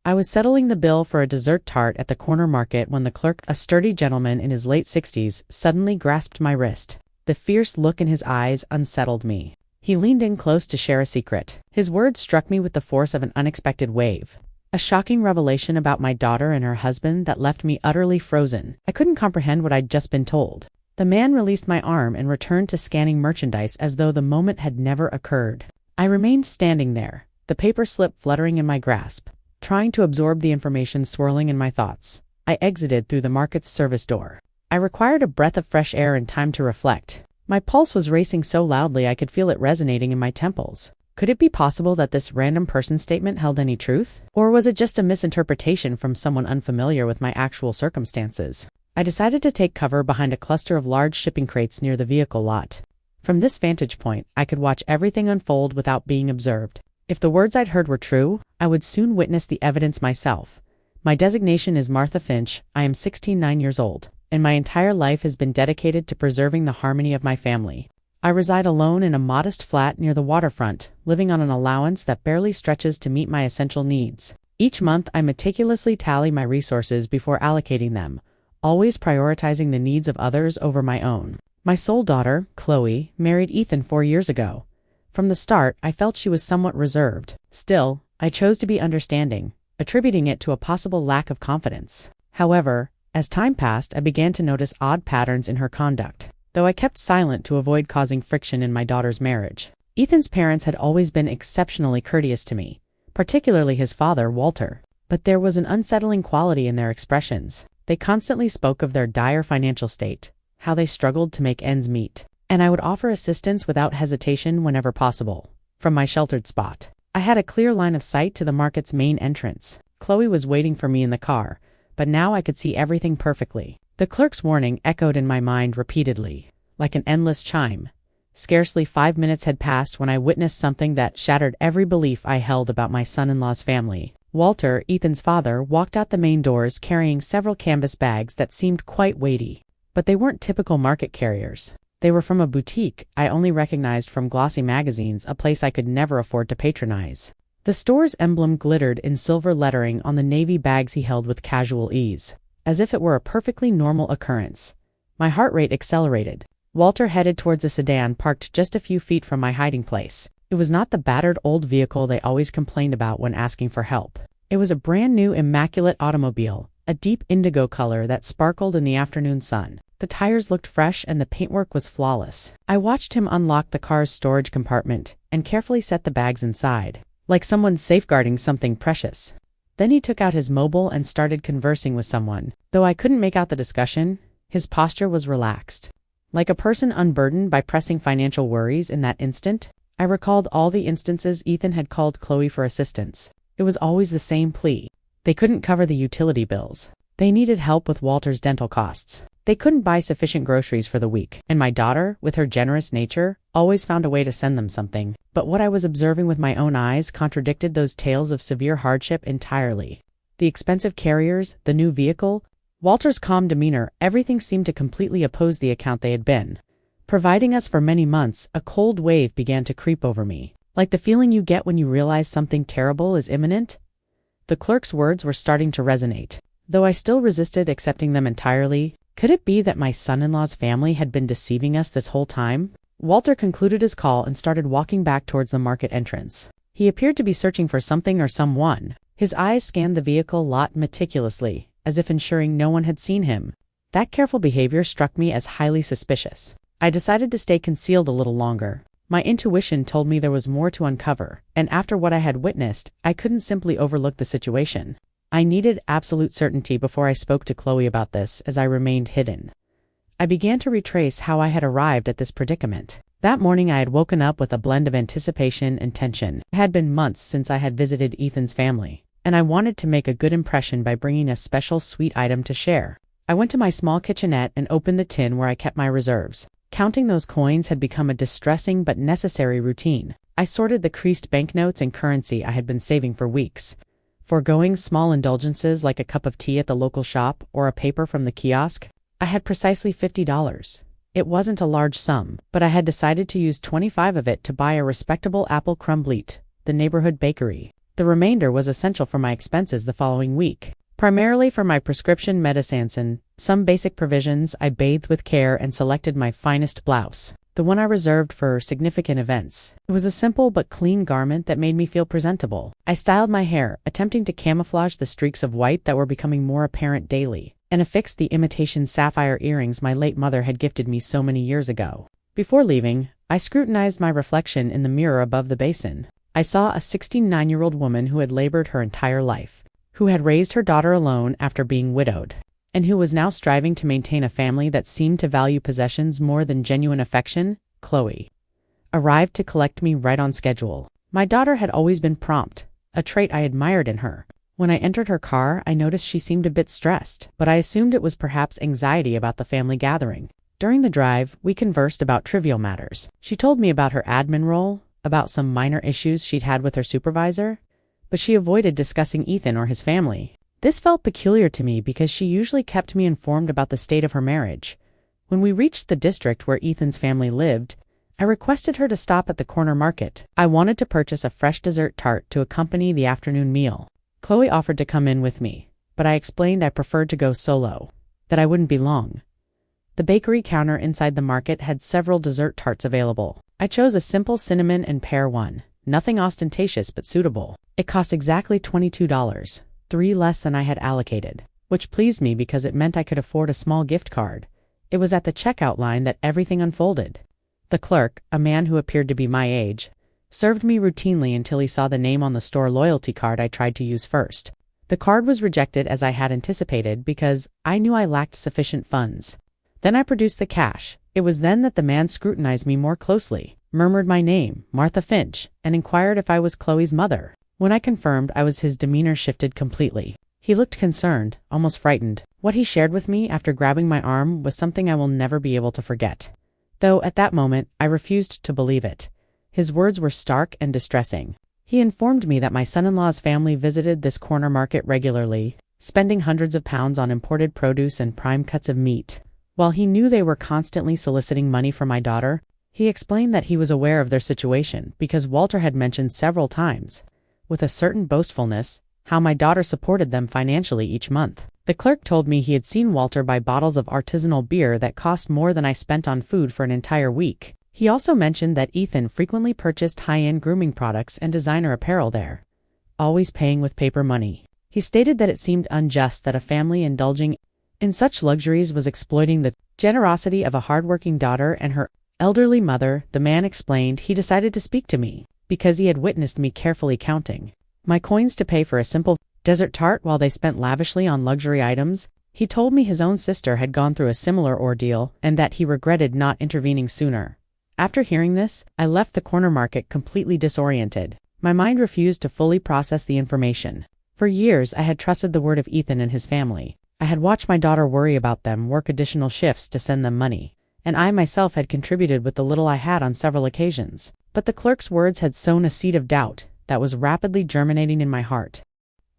I was settling the bill for a dessert tart at the corner market when the clerk, a sturdy gentleman in his late 60s, suddenly grasped my wrist. The fierce look in his eyes unsettled me. He leaned in close to share a secret. His words struck me with the force of an unexpected wave. A shocking revelation about my daughter and her husband that left me utterly frozen. I couldn't comprehend what I'd just been told. The man released my arm and returned to scanning merchandise as though the moment had never occurred. I remained standing there, the paper slip fluttering in my grasp, trying to absorb the information swirling in my thoughts. I exited through the market's service door. I required a breath of fresh air and time to reflect. My pulse was racing so loudly I could feel it resonating in my temples. Could it be possible that this random person statement held any truth? Or was it just a misinterpretation from someone unfamiliar with my actual circumstances? I decided to take cover behind a cluster of large shipping crates near the vehicle lot. From this vantage point, I could watch everything unfold without being observed. If the words I'd heard were true, I would soon witness the evidence myself. My designation is Martha Finch. I am 69 years old, and my entire life has been dedicated to preserving the harmony of my family. I reside alone in a modest flat near the waterfront, living on an allowance that barely stretches to meet my essential needs. Each month, I meticulously tally my resources before allocating them, always prioritizing the needs of others over my own. My sole daughter, Chloe, married Ethan 4 years ago. From the start, I felt she was somewhat reserved. Still, I chose to be understanding, attributing it to a possible lack of confidence. However, as time passed, I began to notice odd patterns in her conduct, though I kept silent to avoid causing friction in my daughter's marriage. Ethan's parents had always been exceptionally courteous to me, particularly his father, Walter. But there was an unsettling quality in their expressions. They constantly spoke of their dire financial state, how they struggled to make ends meet, and I would offer assistance without hesitation whenever possible. From my sheltered spot, I had a clear line of sight to the market's main entrance. Chloe was waiting for me in the car, but now I could see everything perfectly. The clerk's warning echoed in my mind repeatedly, like an endless chime. Scarcely 5 minutes had passed when I witnessed something that shattered every belief I held about my son-in-law's family. Walter, Ethan's father, walked out the main doors carrying several canvas bags that seemed quite weighty. But they weren't typical market carriers. They were from a boutique I only recognized from glossy magazines, a place I could never afford to patronize. The store's emblem glittered in silver lettering on the navy bags he held with casual ease, as if it were a perfectly normal occurrence. My heart rate accelerated. Walter headed towards a sedan parked just a few feet from my hiding place. It was not the battered old vehicle they always complained about when asking for help. It was a brand new immaculate automobile, a deep indigo color that sparkled in the afternoon sun. The tires looked fresh and the paintwork was flawless. I watched him unlock the car's storage compartment and carefully set the bags inside, like someone safeguarding something precious. Then he took out his mobile and started conversing with someone. Though I couldn't make out the discussion, his posture was relaxed, like a person unburdened by pressing financial worries in that instant. I recalled all the instances Ethan had called Chloe for assistance. It was always the same plea. They couldn't cover the utility bills. They needed help with Walter's dental costs. They couldn't buy sufficient groceries for the week. And my daughter, with her generous nature, always found a way to send them something. But what I was observing with my own eyes contradicted those tales of severe hardship entirely. The expensive carriers, the new vehicle, Walter's calm demeanor, everything seemed to completely oppose the account they had been providing us for many months. A cold wave began to creep over me, like the feeling you get when you realize something terrible is imminent. The clerk's words were starting to resonate, though I still resisted accepting them entirely. Could it be that my son-in-law's family had been deceiving us this whole time? Walter concluded his call and started walking back towards the market entrance. He appeared to be searching for something or someone. His eyes scanned the vehicle lot meticulously, as if ensuring no one had seen him. That careful behavior struck me as highly suspicious. I decided to stay concealed a little longer. My intuition told me there was more to uncover, and after what I had witnessed, I couldn't simply overlook the situation. I needed absolute certainty before I spoke to Chloe about this, as I remained hidden. I began to retrace how I had arrived at this predicament. That morning I had woken up with a blend of anticipation and tension. It had been months since I had visited Ethan's family, and I wanted to make a good impression by bringing a special sweet item to share. I went to my small kitchenette and opened the tin where I kept my reserves. Counting those coins had become a distressing but necessary routine. I sorted the creased banknotes and currency I had been saving for weeks, foregoing small indulgences like a cup of tea at the local shop or a paper from the kiosk. I had precisely $50. It wasn't a large sum, but I had decided to use 25 of it to buy a respectable apple crumblete, the neighborhood bakery. The remainder was essential for my expenses the following week. Primarily for my prescription medicines and some basic provisions, I bathed with care and selected my finest blouse, the one I reserved for significant events. It was a simple but clean garment that made me feel presentable. I styled my hair, attempting to camouflage the streaks of white that were becoming more apparent daily, and affixed the imitation sapphire earrings my late mother had gifted me so many years ago. Before leaving, I scrutinized my reflection in the mirror above the basin. I saw a 69-year-old woman who had labored her entire life, who had raised her daughter alone after being widowed, and who was now striving to maintain a family that seemed to value possessions more than genuine affection. Chloe arrived to collect me right on schedule. My daughter had always been prompt, a trait I admired in her. When I entered her car, I noticed she seemed a bit stressed, but I assumed it was perhaps anxiety about the family gathering. During the drive, we conversed about trivial matters. She told me about her admin role, about some minor issues she'd had with her supervisor, but she avoided discussing Ethan or his family. This felt peculiar to me because she usually kept me informed about the state of her marriage. When we reached the district where Ethan's family lived, I requested her to stop at the corner market. I wanted to purchase a fresh dessert tart to accompany the afternoon meal. Chloe offered to come in with me, but I explained I preferred to go solo, that I wouldn't be long. The bakery counter inside the market had several dessert tarts available. I chose a simple cinnamon and pear one, nothing ostentatious but suitable. It cost exactly $22, $3 less than I had allocated, which pleased me because it meant I could afford a small gift card. It was at the checkout line that everything unfolded. The clerk, a man who appeared to be my age, served me routinely until he saw the name on the store loyalty card I tried to use first. The card was rejected as I had anticipated because I knew I lacked sufficient funds. Then I produced the cash. It was then that the man scrutinized me more closely, murmured my name, Martha Finch, and inquired if I was Chloe's mother. When I confirmed I was, his demeanor shifted completely. He looked concerned, almost frightened. What he shared with me after grabbing my arm was something I will never be able to forget. Though at that moment, I refused to believe it. His words were stark and distressing. He informed me that my son-in-law's family visited this corner market regularly, spending hundreds of pounds on imported produce and prime cuts of meat. While he knew they were constantly soliciting money for my daughter, he explained that he was aware of their situation because Walter had mentioned several times, with a certain boastfulness, how my daughter supported them financially each month. The clerk told me he had seen Walter buy bottles of artisanal beer that cost more than I spent on food for an entire week. He also mentioned that Ethan frequently purchased high-end grooming products and designer apparel there, always paying with paper money. He stated that it seemed unjust that a family indulging in such luxuries was exploiting the generosity of a hardworking daughter and her elderly mother. The man explained he decided to speak to me because he had witnessed me carefully counting my coins to pay for a simple dessert tart while they spent lavishly on luxury items. He told me his own sister had gone through a similar ordeal and that he regretted not intervening sooner. After hearing this, I left the corner market completely disoriented. My mind refused to fully process the information. For years, I had trusted the word of Ethan and his family. I had watched my daughter worry about them, work additional shifts to send them money, and I myself had contributed with the little I had on several occasions. But the clerk's words had sown a seed of doubt that was rapidly germinating in my heart.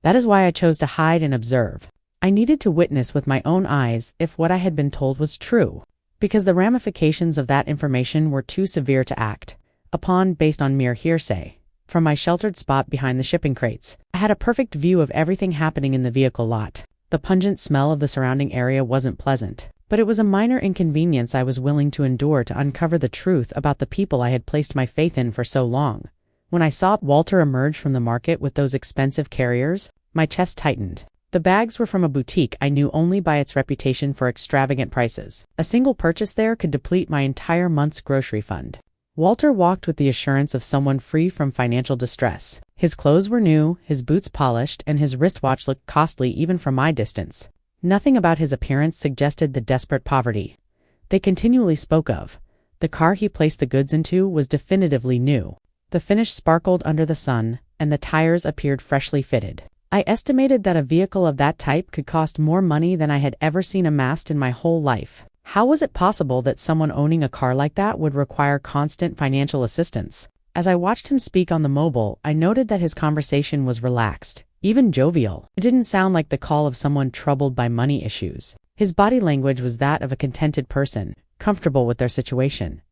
That is why I chose to hide and observe. I needed to witness with my own eyes if what I had been told was true, because the ramifications of that information were too severe to act upon based on mere hearsay. From my sheltered spot behind the shipping crates, I had a perfect view of everything happening in the vehicle lot. The pungent smell of the surrounding area wasn't pleasant, but it was a minor inconvenience I was willing to endure to uncover the truth about the people I had placed my faith in for so long. When I saw Walter emerge from the market with those expensive carriers, my chest tightened. The bags were from a boutique I knew only by its reputation for extravagant prices. A single purchase there could deplete my entire month's grocery fund. Walter walked with the assurance of someone free from financial distress. His clothes were new, his boots polished, and his wristwatch looked costly even from my distance. Nothing about his appearance suggested the desperate poverty they continually spoke of. The car he placed the goods into was definitively new. The finish sparkled under the sun, and the tires appeared freshly fitted. I estimated that a vehicle of that type could cost more money than I had ever seen amassed in my whole life. How was it possible that someone owning a car like that would require constant financial assistance? As I watched him speak on the mobile, I noted that his conversation was relaxed, even jovial. It didn't sound like the call of someone troubled by money issues. His body language was that of a contented person, comfortable with their situation.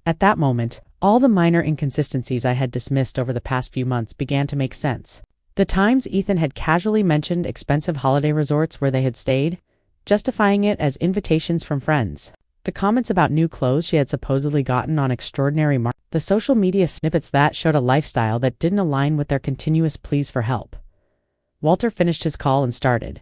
At that moment, all the minor inconsistencies I had dismissed over the past few months began to make sense. The times Ethan had casually mentioned expensive holiday resorts where they had stayed, justifying it as invitations from friends. The comments about new clothes she had supposedly gotten on extraordinary markets. The social media snippets that showed a lifestyle that didn't align with their continuous pleas for help. Walter finished his call and started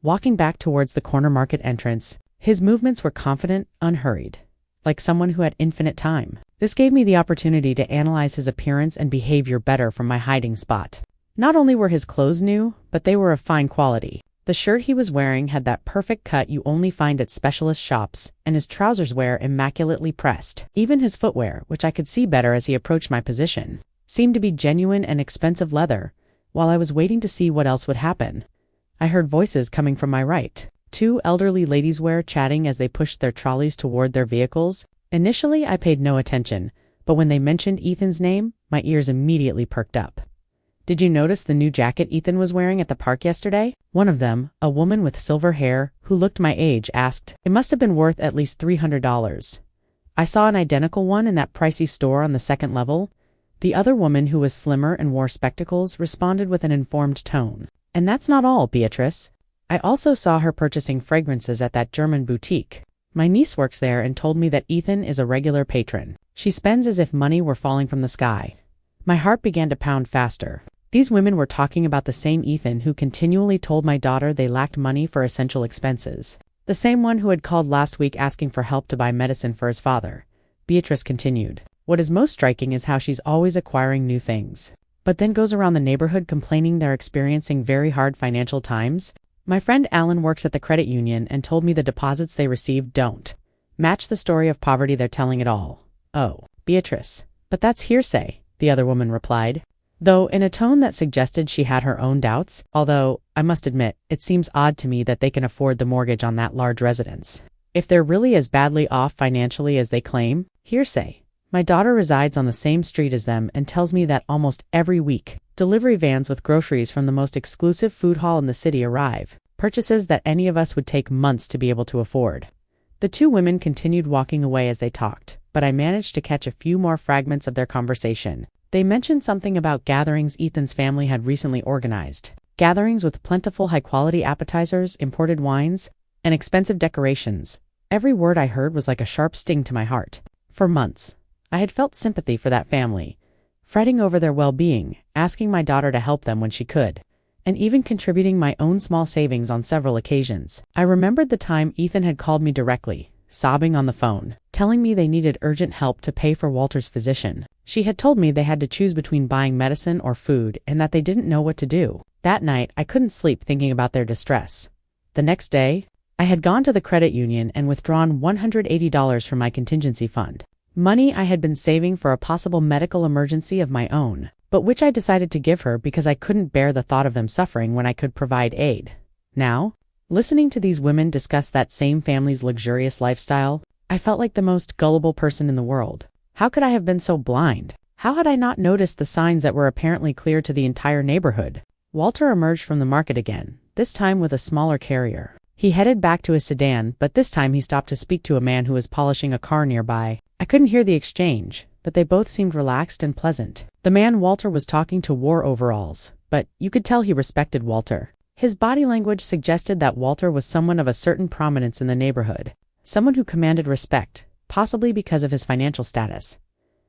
walking back towards the corner market entrance. His movements were confident, unhurried, like someone who had infinite time. This gave me the opportunity to analyze his appearance and behavior better from my hiding spot. Not only were his clothes new, but they were of fine quality. The shirt he was wearing had that perfect cut you only find at specialist shops, and his trousers were immaculately pressed. Even his footwear, which I could see better as he approached my position, seemed to be genuine and expensive leather. While I was waiting to see what else would happen, I heard voices coming from my right. Two elderly ladies were chatting as they pushed their trolleys toward their vehicles. Initially, I paid no attention, but when they mentioned Ethan's name, my ears immediately perked up. "Did you notice the new jacket Ethan was wearing at the park yesterday?" One of them, a woman with silver hair, who looked my age, asked. "It must have been worth at least $300. I saw an identical one in that pricey store on the second level." The other woman, who was slimmer and wore spectacles, responded with an informed tone. "And that's not all, Beatrice. I also saw her purchasing fragrances at that German boutique. My niece works there and told me that Ethan is a regular patron. She spends as if money were falling from the sky." My heart began to pound faster. These women were talking about the same Ethan who continually told my daughter they lacked money for essential expenses. The same one who had called last week asking for help to buy medicine for his father. Beatrice continued. "What is most striking is how she's always acquiring new things, but then goes around the neighborhood complaining they're experiencing very hard financial times. My friend Alan works at the credit union and told me the deposits they received don't match the story of poverty they're telling at all." "Oh, Beatrice, but that's hearsay," the other woman replied, though in a tone that suggested she had her own doubts. "Although, I must admit, it seems odd to me that they can afford the mortgage on that large residence, if they're really as badly off financially as they claim." "Hearsay. My daughter resides on the same street as them and tells me that almost every week, delivery vans with groceries from the most exclusive food hall in the city arrive, purchases that any of us would take months to be able to afford." The two women continued walking away as they talked, but I managed to catch a few more fragments of their conversation. They mentioned something about gatherings Ethan's family had recently organized. Gatherings with plentiful high-quality appetizers, imported wines, and expensive decorations. Every word I heard was like a sharp sting to my heart. For months, I had felt sympathy for that family, fretting over their well-being, asking my daughter to help them when she could, and even contributing my own small savings on several occasions. I remembered the time Ethan had called me directly, sobbing on the phone, telling me they needed urgent help to pay for Walter's physician. She had told me they had to choose between buying medicine or food and that they didn't know what to do. That night, I couldn't sleep thinking about their distress. The next day, I had gone to the credit union and withdrawn $180 from my contingency fund. Money I had been saving for a possible medical emergency of my own, but which I decided to give her because I couldn't bear the thought of them suffering when I could provide aid. Now, listening to these women discuss that same family's luxurious lifestyle, I felt like the most gullible person in the world. How could I have been so blind? How had I not noticed the signs that were apparently clear to the entire neighborhood? Walter emerged from the market again, this time with a smaller carrier. He headed back to his sedan, but this time he stopped to speak to a man who was polishing a car nearby. I couldn't hear the exchange, but they both seemed relaxed and pleasant. The man Walter was talking to wore overalls, but you could tell he respected Walter. His body language suggested that Walter was someone of a certain prominence in the neighborhood, someone who commanded respect, possibly because of his financial status.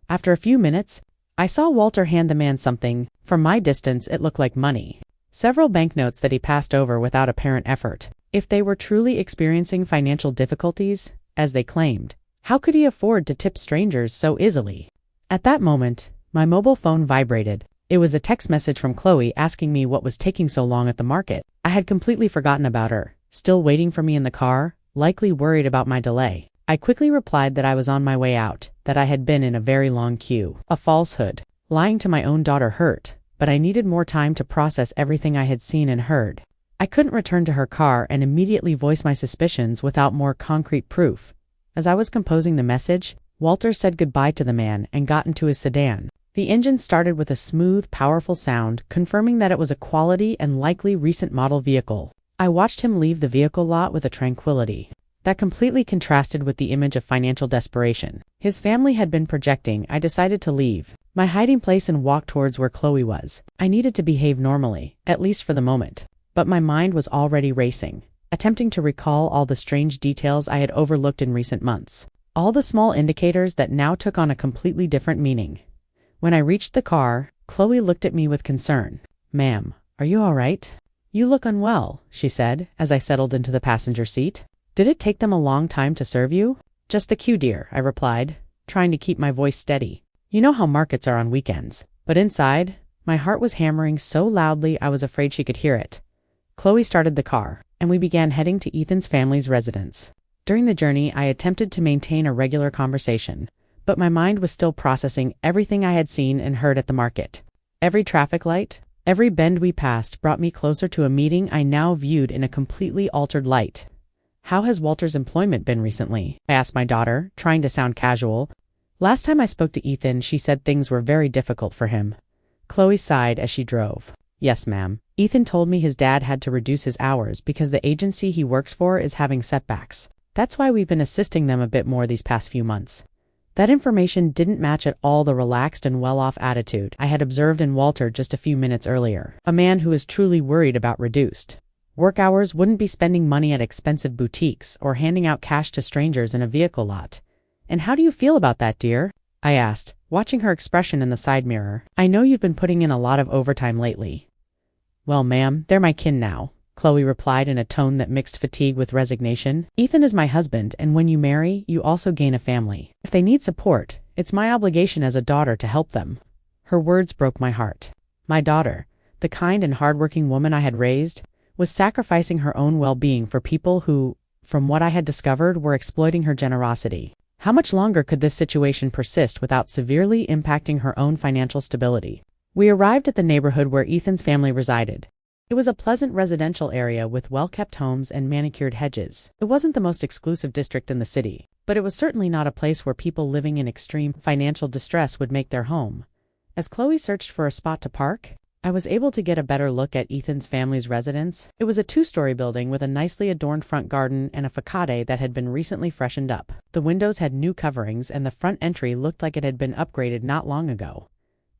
After a few minutes, I saw Walter hand the man something. From my distance, it looked like money. Several banknotes that he passed over without apparent effort. If they were truly experiencing financial difficulties, as they claimed, how could he afford to tip strangers so easily? At that moment, my mobile phone vibrated. It was a text message from Chloe asking me what was taking so long at the market. I had completely forgotten about her, still waiting for me in the car, likely worried about my delay. I quickly replied that I was on my way out, that I had been in a very long queue. A falsehood. Lying to my own daughter hurt, but I needed more time to process everything I had seen and heard. I couldn't return to her car and immediately voice my suspicions without more concrete proof. As I was composing the message, Walter said goodbye to the man and got into his sedan. The engine started with a smooth, powerful sound, confirming that it was a quality and likely recent model vehicle. I watched him leave the vehicle lot with a tranquility that completely contrasted with the image of financial desperation his family had been projecting. I decided to leave, my hiding place and walked towards where Chloe was. I needed to behave normally, at least for the moment. But my mind was already racing, attempting to recall all the strange details I had overlooked in recent months. All the small indicators that now took on a completely different meaning. When I reached the car, Chloe looked at me with concern. "Ma'am, are you all right? You look unwell," she said, as I settled into the passenger seat. "Did it take them a long time to serve you?" "Just the queue, dear," I replied, trying to keep my voice steady. You know how markets are on weekends. But inside, my heart was hammering so loudly I was afraid she could hear it. Chloe started the car, and we began heading to Ethan's family's residence. During the journey, I attempted to maintain a regular conversation, but my mind was still processing everything I had seen and heard at the market. Every traffic light, every bend we passed brought me closer to a meeting I now viewed in a completely altered light. "How has Walter's employment been recently?" I asked my daughter, trying to sound casual. "Last time I spoke to Ethan, she said things were very difficult for him." Chloe sighed as she drove. "Yes, ma'am. Ethan told me his dad had to reduce his hours because the agency he works for is having setbacks. That's why we've been assisting them a bit more these past few months." That information didn't match at all the relaxed and well-off attitude I had observed in Walter just a few minutes earlier. A man who was truly worried about reduced work hours, wouldn't be spending money at expensive boutiques or handing out cash to strangers in a vehicle lot. "And how do you feel about that, dear?" I asked, watching her expression in the side mirror. "I know you've been putting in a lot of overtime lately." "Well, ma'am, they're my kin now," Chloe replied in a tone that mixed fatigue with resignation. "Ethan is my husband, and when you marry, you also gain a family. If they need support, it's my obligation as a daughter to help them." Her words broke my heart. My daughter, the kind and hardworking woman I had raised, was sacrificing her own well-being for people who, from what I had discovered, were exploiting her generosity. How much longer could this situation persist without severely impacting her own financial stability? We arrived at the neighborhood where Ethan's family resided. It was a pleasant residential area with well-kept homes and manicured hedges. It wasn't the most exclusive district in the city, but it was certainly not a place where people living in extreme financial distress would make their home. As Chloe searched for a spot to park, I was able to get a better look at Ethan's family's residence. It was a two-story building with a nicely adorned front garden and a facade that had been recently freshened up. The windows had new coverings and the front entry looked like it had been upgraded not long ago.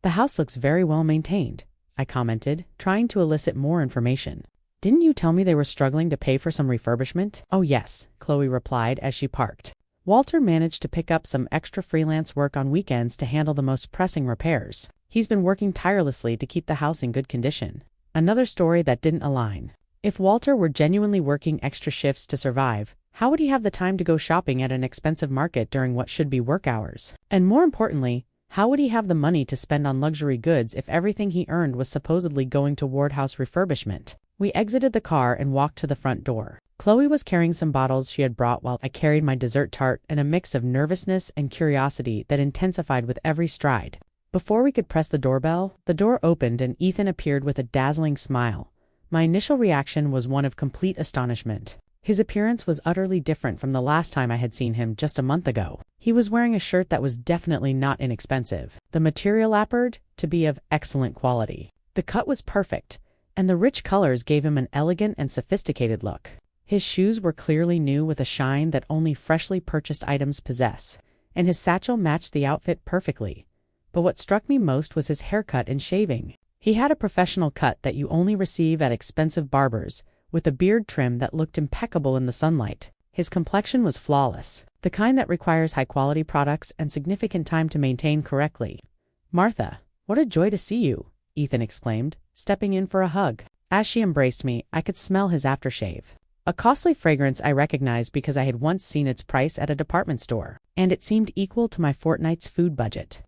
"The house looks very well maintained," I commented, trying to elicit more information. "Didn't you tell me they were struggling to pay for some refurbishment?" "Oh yes," Chloe replied as she parked. "Walter managed to pick up some extra freelance work on weekends to handle the most pressing repairs. He's been working tirelessly to keep the house in good condition." Another story that didn't align. If Walter were genuinely working extra shifts to survive, how would he have the time to go shopping at an expensive market during what should be work hours? And more importantly, how would he have the money to spend on luxury goods if everything he earned was supposedly going toward house refurbishment? We exited the car and walked to the front door. Chloe was carrying some bottles she had brought while I carried my dessert tart in a mix of nervousness and curiosity that intensified with every stride. Before we could press the doorbell, the door opened and Ethan appeared with a dazzling smile. My initial reaction was one of complete astonishment. His appearance was utterly different from the last time I had seen him just a month ago. He was wearing a shirt that was definitely not inexpensive. The material appeared to be of excellent quality. The cut was perfect, and the rich colors gave him an elegant and sophisticated look. His shoes were clearly new with a shine that only freshly purchased items possess, and his satchel matched the outfit perfectly. But what struck me most was his haircut and shaving. He had a professional cut that you only receive at expensive barbers, with a beard trim that looked impeccable in the sunlight. His complexion was flawless, the kind that requires high-quality products and significant time to maintain correctly. "Martha, what a joy to see you," Ethan exclaimed, stepping in for a hug. As she embraced me, I could smell his aftershave. A costly fragrance I recognized because I had once seen its price at a department store, and it seemed equal to my fortnight's food budget.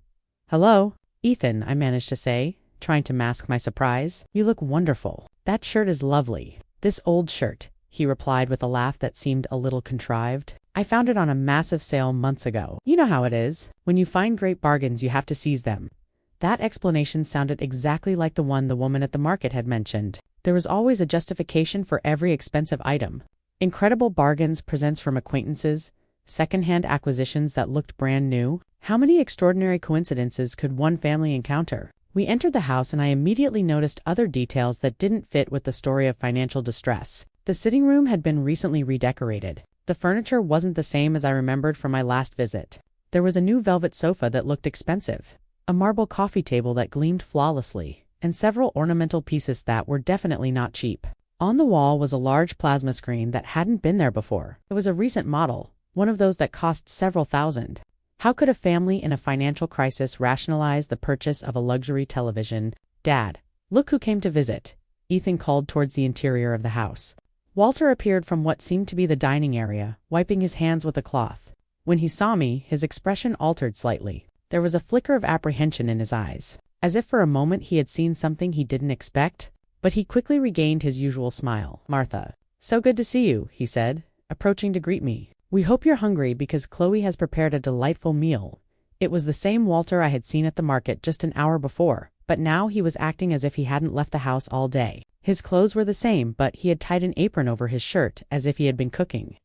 "Hello, Ethan," I managed to say, trying to mask my surprise. "You look wonderful. That shirt is lovely." "This old shirt," he replied with a laugh that seemed a little contrived. "I found it on a massive sale months ago. You know how it is. When you find great bargains, you have to seize them." That explanation sounded exactly like the one the woman at the market had mentioned. There was always a justification for every expensive item. Incredible bargains, presents from acquaintances, second-hand acquisitions that looked brand new. How many extraordinary coincidences could one family encounter? We entered the house and I immediately noticed other details that didn't fit with the story of financial distress. The sitting room had been recently redecorated. The furniture wasn't the same as I remembered from my last visit. There was a new velvet sofa that looked expensive. a marble coffee table that gleamed flawlessly, and several ornamental pieces that were definitely not cheap. On the wall was a large plasma screen that hadn't been there before. It was a recent model, one of those that cost several thousand. How could a family in a financial crisis rationalize the purchase of a luxury television? "Dad, look who came to visit," Ethan called towards the interior of the house. Walter appeared from what seemed to be the dining area, wiping his hands with a cloth. When he saw me, his expression altered slightly. There was a flicker of apprehension in his eyes, as if for a moment he had seen something he didn't expect, but he quickly regained his usual smile. "Martha, so good to see you," he said, approaching to greet me. "We hope you're hungry because Chloe has prepared a delightful meal." It was the same Walter I had seen at the market just an hour before, but now he was acting as if he hadn't left the house all day. His clothes were the same, but he had tied an apron over his shirt as if he had been cooking.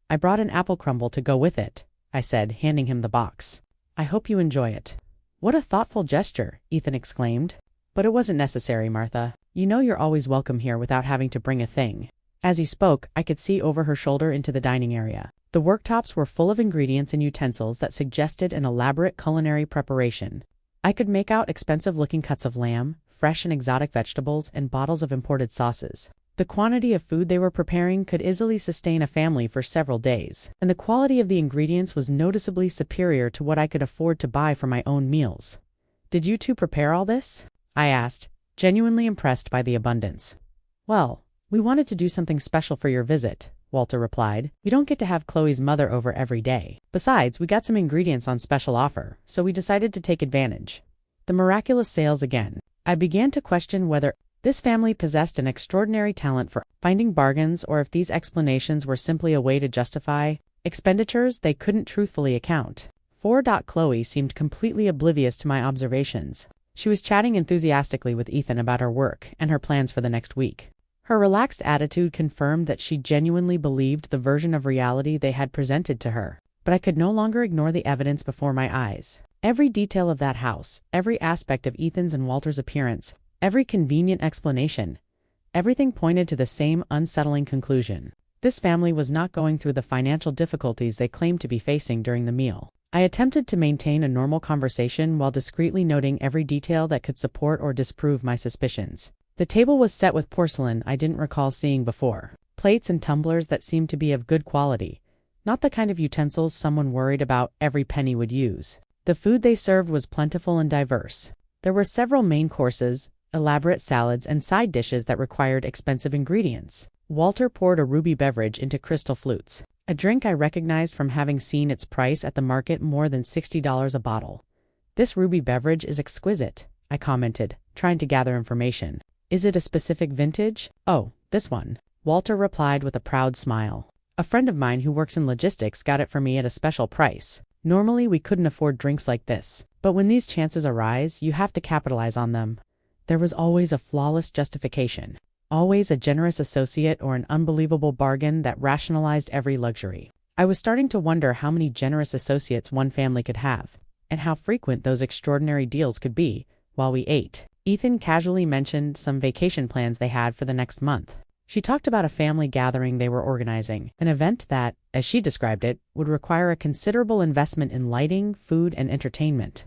"I brought an apple crumble to go with it," I said, handing him the box. "I hope you enjoy it." "What a thoughtful gesture," Ethan exclaimed. "But it wasn't necessary, Martha. You know you're always welcome here without having to bring a thing." As he spoke, I could see over her shoulder into the dining area. The worktops were full of ingredients and utensils that suggested an elaborate culinary preparation. I could make out expensive-looking cuts of lamb, fresh and exotic vegetables, and bottles of imported sauces. The quantity of food they were preparing could easily sustain a family for several days, and the quality of the ingredients was noticeably superior to what I could afford to buy for my own meals. "Did you two prepare all this?" I asked, genuinely impressed by the abundance. "Well, we wanted to do something special for your visit," Walter replied. "We don't get to have Chloe's mother over every day. Besides, we got some ingredients on special offer, so we decided to take advantage." The miraculous sales again. I began to question whether this family possessed an extraordinary talent for finding bargains or if these explanations were simply a way to justify expenditures they couldn't truthfully account. Chloe seemed completely oblivious to my observations. She was chatting enthusiastically with Ethan about her work and her plans for the next week. Her relaxed attitude confirmed that she genuinely believed the version of reality they had presented to her. But I could no longer ignore the evidence before my eyes. Every detail of that house, every aspect of Ethan's and Walter's appearance, every convenient explanation, everything pointed to the same unsettling conclusion. This family was not going through the financial difficulties they claimed to be facing during the meal. I attempted to maintain a normal conversation while discreetly noting every detail that could support or disprove my suspicions. The table was set with porcelain I didn't recall seeing before, plates and tumblers that seemed to be of good quality, not the kind of utensils someone worried about every penny would use. The food they served was plentiful and diverse. There were several main courses, elaborate salads, and side dishes that required expensive ingredients. Walter poured a ruby beverage into crystal flutes, a drink I recognized from having seen its price at the market more than $60 a bottle. "This ruby beverage is exquisite," I commented, trying to gather information. "Is it a specific vintage?" "Oh, this one," Walter replied with a proud smile. "A friend of mine who works in logistics got it for me at a special price. Normally we couldn't afford drinks like this, but when these chances arise, you have to capitalize on them." There was always a flawless justification, always a generous associate or an unbelievable bargain that rationalized every luxury. I was starting to wonder how many generous associates one family could have, and how frequent those extraordinary deals could be. While we ate, Ethan casually mentioned some vacation plans they had for the next month. She talked about a family gathering they were organizing, an event that, as she described it, would require a considerable investment in lighting, food, and entertainment.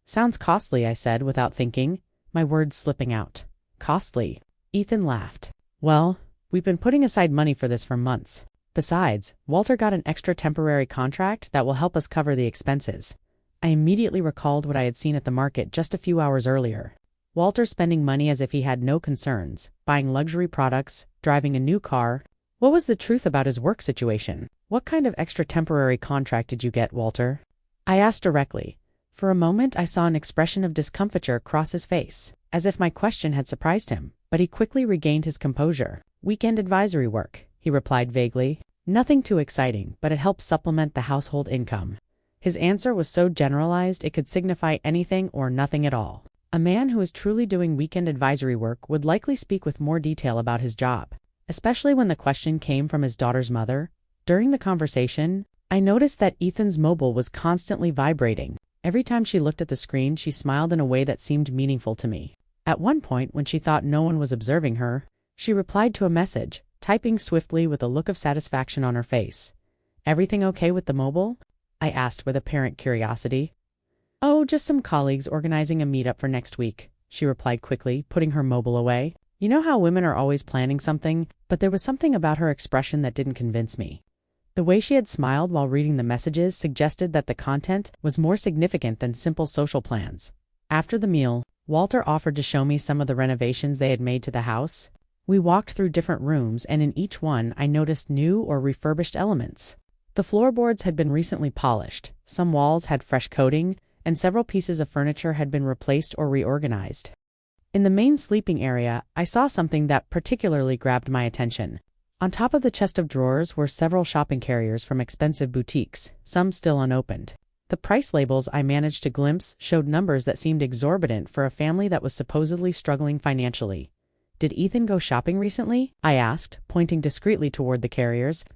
"Sounds costly," I said without thinking, my words slipping out. "Costly?" Ethan laughed. "Well, we've been putting aside money for this for months. Besides, Walter got an extra temporary contract that will help us cover the expenses." I immediately recalled what I had seen at the market just a few hours earlier. Walter spending money as if he had no concerns, buying luxury products, driving a new car. What was the truth about his work situation? "What kind of extra temporary contract did you get, Walter?" I asked directly. For a moment I saw an expression of discomfiture cross his face, as if my question had surprised him, but he quickly regained his composure. "Weekend advisory work," he replied vaguely. "Nothing too exciting, but it helps supplement the household income." His answer was so generalized it could signify anything or nothing at all. A man who is truly doing weekend advisory work would likely speak with more detail about his job, especially when the question came from his daughter's mother. During the conversation, I noticed that Ethan's mobile was constantly vibrating. Every time she looked at the screen, she smiled in a way that seemed meaningful to me. At one point, when she thought no one was observing her, she replied to a message, typing swiftly with a look of satisfaction on her face. "Everything okay with the mobile?" I asked with apparent curiosity. Oh, just some colleagues organizing a meetup for next week, she replied quickly, putting her mobile away. You know how women are always planning something, but there was something about her expression that didn't convince me. The way she had smiled while reading the messages suggested that the content was more significant than simple social plans. After the meal, Walter offered to show me some of the renovations they had made to the house. We walked through different rooms, and in each one I noticed new or refurbished elements. The floorboards had been recently polished, some walls had fresh coating, and several pieces of furniture had been replaced or reorganized. In the main sleeping area, I saw something that particularly grabbed my attention. On top of the chest of drawers were several shopping carriers from expensive boutiques, some still unopened. The price labels I managed to glimpse showed numbers that seemed exorbitant for a family that was supposedly struggling financially. Did Ethan go shopping recently? I asked, pointing discreetly toward the carriers.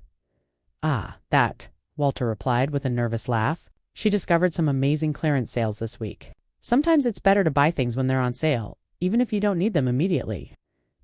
Ah, that, Walter replied with a nervous laugh. She discovered some amazing clearance sales this week. Sometimes it's better to buy things when they're on sale, even if you don't need them immediately.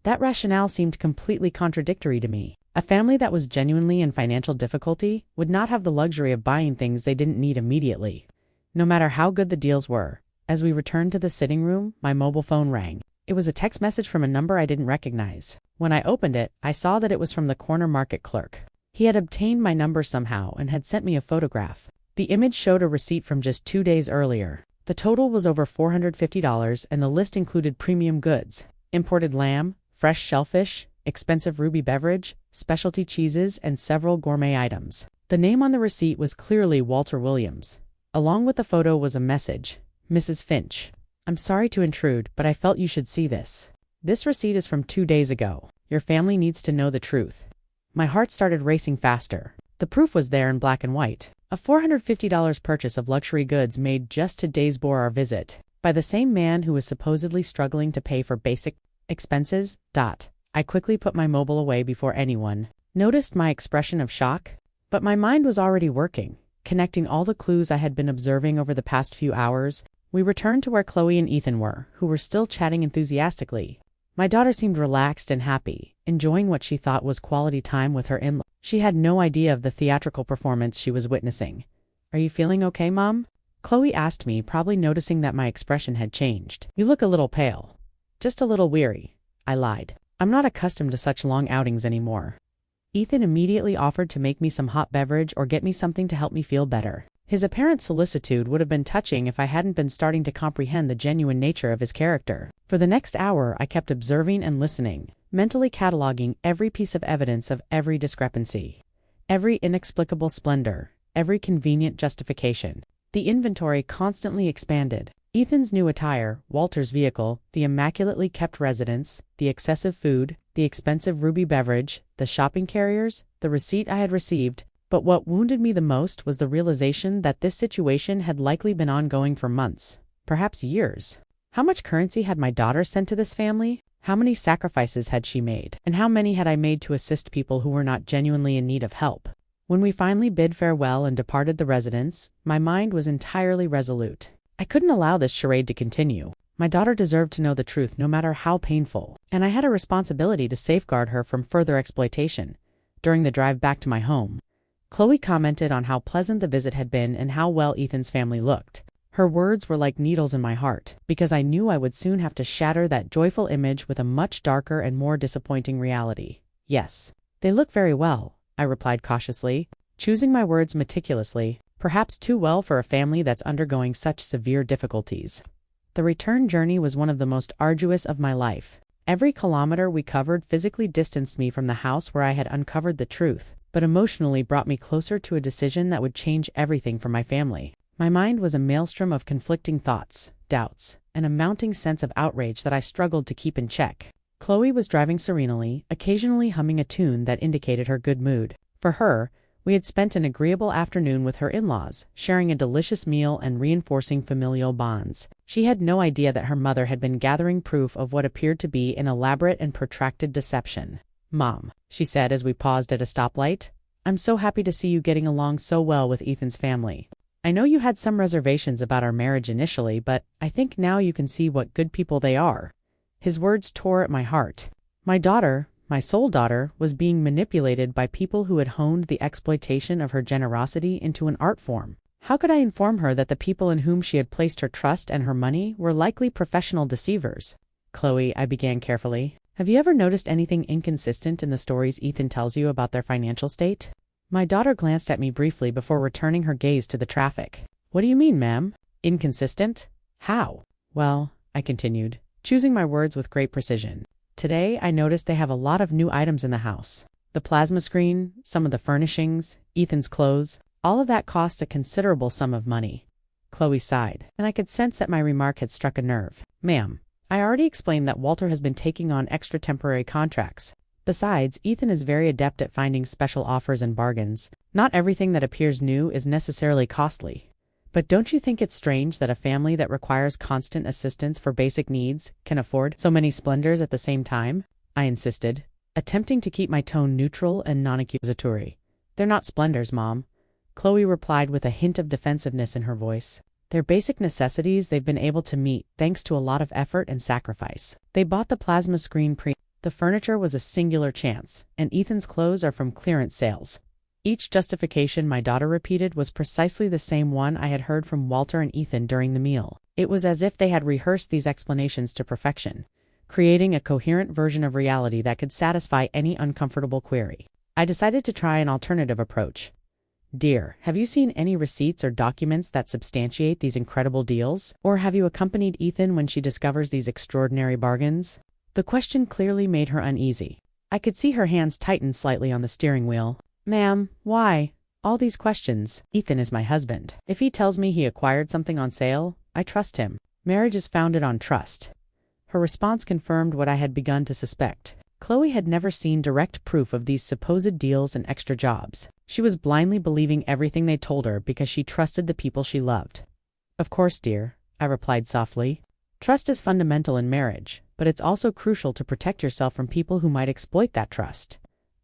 That rationale seemed completely contradictory to me. A family that was genuinely in financial difficulty would not have the luxury of buying things they didn't need immediately, no matter how good the deals were. As we returned to the sitting room, my mobile phone rang. It was a text message from a number I didn't recognize. When I opened it, I saw that it was from the corner market clerk. He had obtained my number somehow and had sent me a photograph. The image showed a receipt from just 2 days earlier. The total was over $450, and the list included premium goods, imported lamb, fresh shellfish, expensive ruby beverage, specialty cheeses, and several gourmet items. The name on the receipt was clearly Walter Williams. Along with the photo was a message. Mrs. Finch, I'm sorry to intrude, but I felt you should see this. This receipt is from 2 days ago. Your family needs to know the truth. My heart started racing faster. The proof was there in black and white. A $450 purchase of luxury goods made just 2 days before our visit, by the same man who was supposedly struggling to pay for basic expenses. I quickly put my mobile away before anyone noticed my expression of shock. But my mind was already working, connecting all the clues I had been observing over the past few hours. We returned to where Chloe and Ethan were, who were still chatting enthusiastically. My daughter seemed relaxed and happy, enjoying what she thought was quality time with her in-laws. She had no idea of the theatrical performance she was witnessing. Are you feeling okay, Mom? Chloe asked me, probably noticing that my expression had changed. You look a little pale. Just a little weary, I lied. I'm not accustomed to such long outings anymore. Ethan immediately offered to make me some hot beverage or get me something to help me feel better. His apparent solicitude would have been touching if I hadn't been starting to comprehend the genuine nature of his character. For the next hour, I kept observing and listening, mentally cataloging every piece of evidence of every discrepancy, every inexplicable splendor, every convenient justification. The inventory constantly expanded. Ethan's new attire, Walter's vehicle, the immaculately kept residence, the excessive food, the expensive ruby beverage, the shopping carriers, the receipt I had received. But what wounded me the most was the realization that this situation had likely been ongoing for months, perhaps years. How much currency had my daughter sent to this family? How many sacrifices had she made? And how many had I made to assist people who were not genuinely in need of help? When we finally bid farewell and departed the residence, my mind was entirely resolute. I couldn't allow this charade to continue. My daughter deserved to know the truth no matter how painful, and I had a responsibility to safeguard her from further exploitation. During the drive back to my home, Chloe commented on how pleasant the visit had been and how well Ethan's family looked. Her words were like needles in my heart, because I knew I would soon have to shatter that joyful image with a much darker and more disappointing reality. Yes, they look very well, I replied cautiously, choosing my words meticulously, perhaps too well for a family that's undergoing such severe difficulties. The return journey was one of the most arduous of my life. Every kilometer we covered physically distanced me from the house where I had uncovered the truth, but emotionally brought me closer to a decision that would change everything for my family. My mind was a maelstrom of conflicting thoughts, doubts, and a mounting sense of outrage that I struggled to keep in check. Chloe was driving serenely, occasionally humming a tune that indicated her good mood. For her, we had spent an agreeable afternoon with her in-laws, sharing a delicious meal and reinforcing familial bonds. She had no idea that her mother had been gathering proof of what appeared to be an elaborate and protracted deception. Mom, she said as we paused at a stoplight, I'm so happy to see you getting along so well with Ethan's family. I know you had some reservations about our marriage initially, but I think now you can see what good people they are. His words tore at my heart. My daughter, my sole daughter, was being manipulated by people who had honed the exploitation of her generosity into an art form. How could I inform her that the people in whom she had placed her trust and her money were likely professional deceivers? Chloe, I began carefully, have you ever noticed anything inconsistent in the stories Ethan tells you about their financial state? My daughter glanced at me briefly before returning her gaze to the traffic. What do you mean, ma'am? Inconsistent? How? Well, I continued, choosing my words with great precision. Today, I noticed they have a lot of new items in the house. The plasma screen, some of the furnishings, Ethan's clothes, all of that costs a considerable sum of money. Chloe sighed, and I could sense that my remark had struck a nerve. Ma'am, I already explained that Walter has been taking on extra temporary contracts. Besides, Ethan is very adept at finding special offers and bargains. Not everything that appears new is necessarily costly. But don't you think it's strange that a family that requires constant assistance for basic needs can afford so many splendors at the same time? I insisted, attempting to keep my tone neutral and non-accusatory. They're not splendors, Mom, Chloe replied with a hint of defensiveness in her voice. They're basic necessities they've been able to meet thanks to a lot of effort and sacrifice. They bought the plasma screen The furniture was a singular chance, and Ethan's clothes are from clearance sales. Each justification my daughter repeated was precisely the same one I had heard from Walter and Ethan during the meal. It was as if they had rehearsed these explanations to perfection, creating a coherent version of reality that could satisfy any uncomfortable query. I decided to try an alternative approach. Dear, have you seen any receipts or documents that substantiate these incredible deals? Or have you accompanied Ethan when she discovers these extraordinary bargains? The question clearly made her uneasy. I could see her hands tighten slightly on the steering wheel. Ma'am, why? All these questions. Ethan is my husband. If he tells me he acquired something on sale, I trust him. Marriage is founded on trust. Her response confirmed what I had begun to suspect. Chloe had never seen direct proof of these supposed deals and extra jobs. She was blindly believing everything they told her because she trusted the people she loved. Of course, dear, I replied softly. Trust is fundamental in marriage, but it's also crucial to protect yourself from people who might exploit that trust.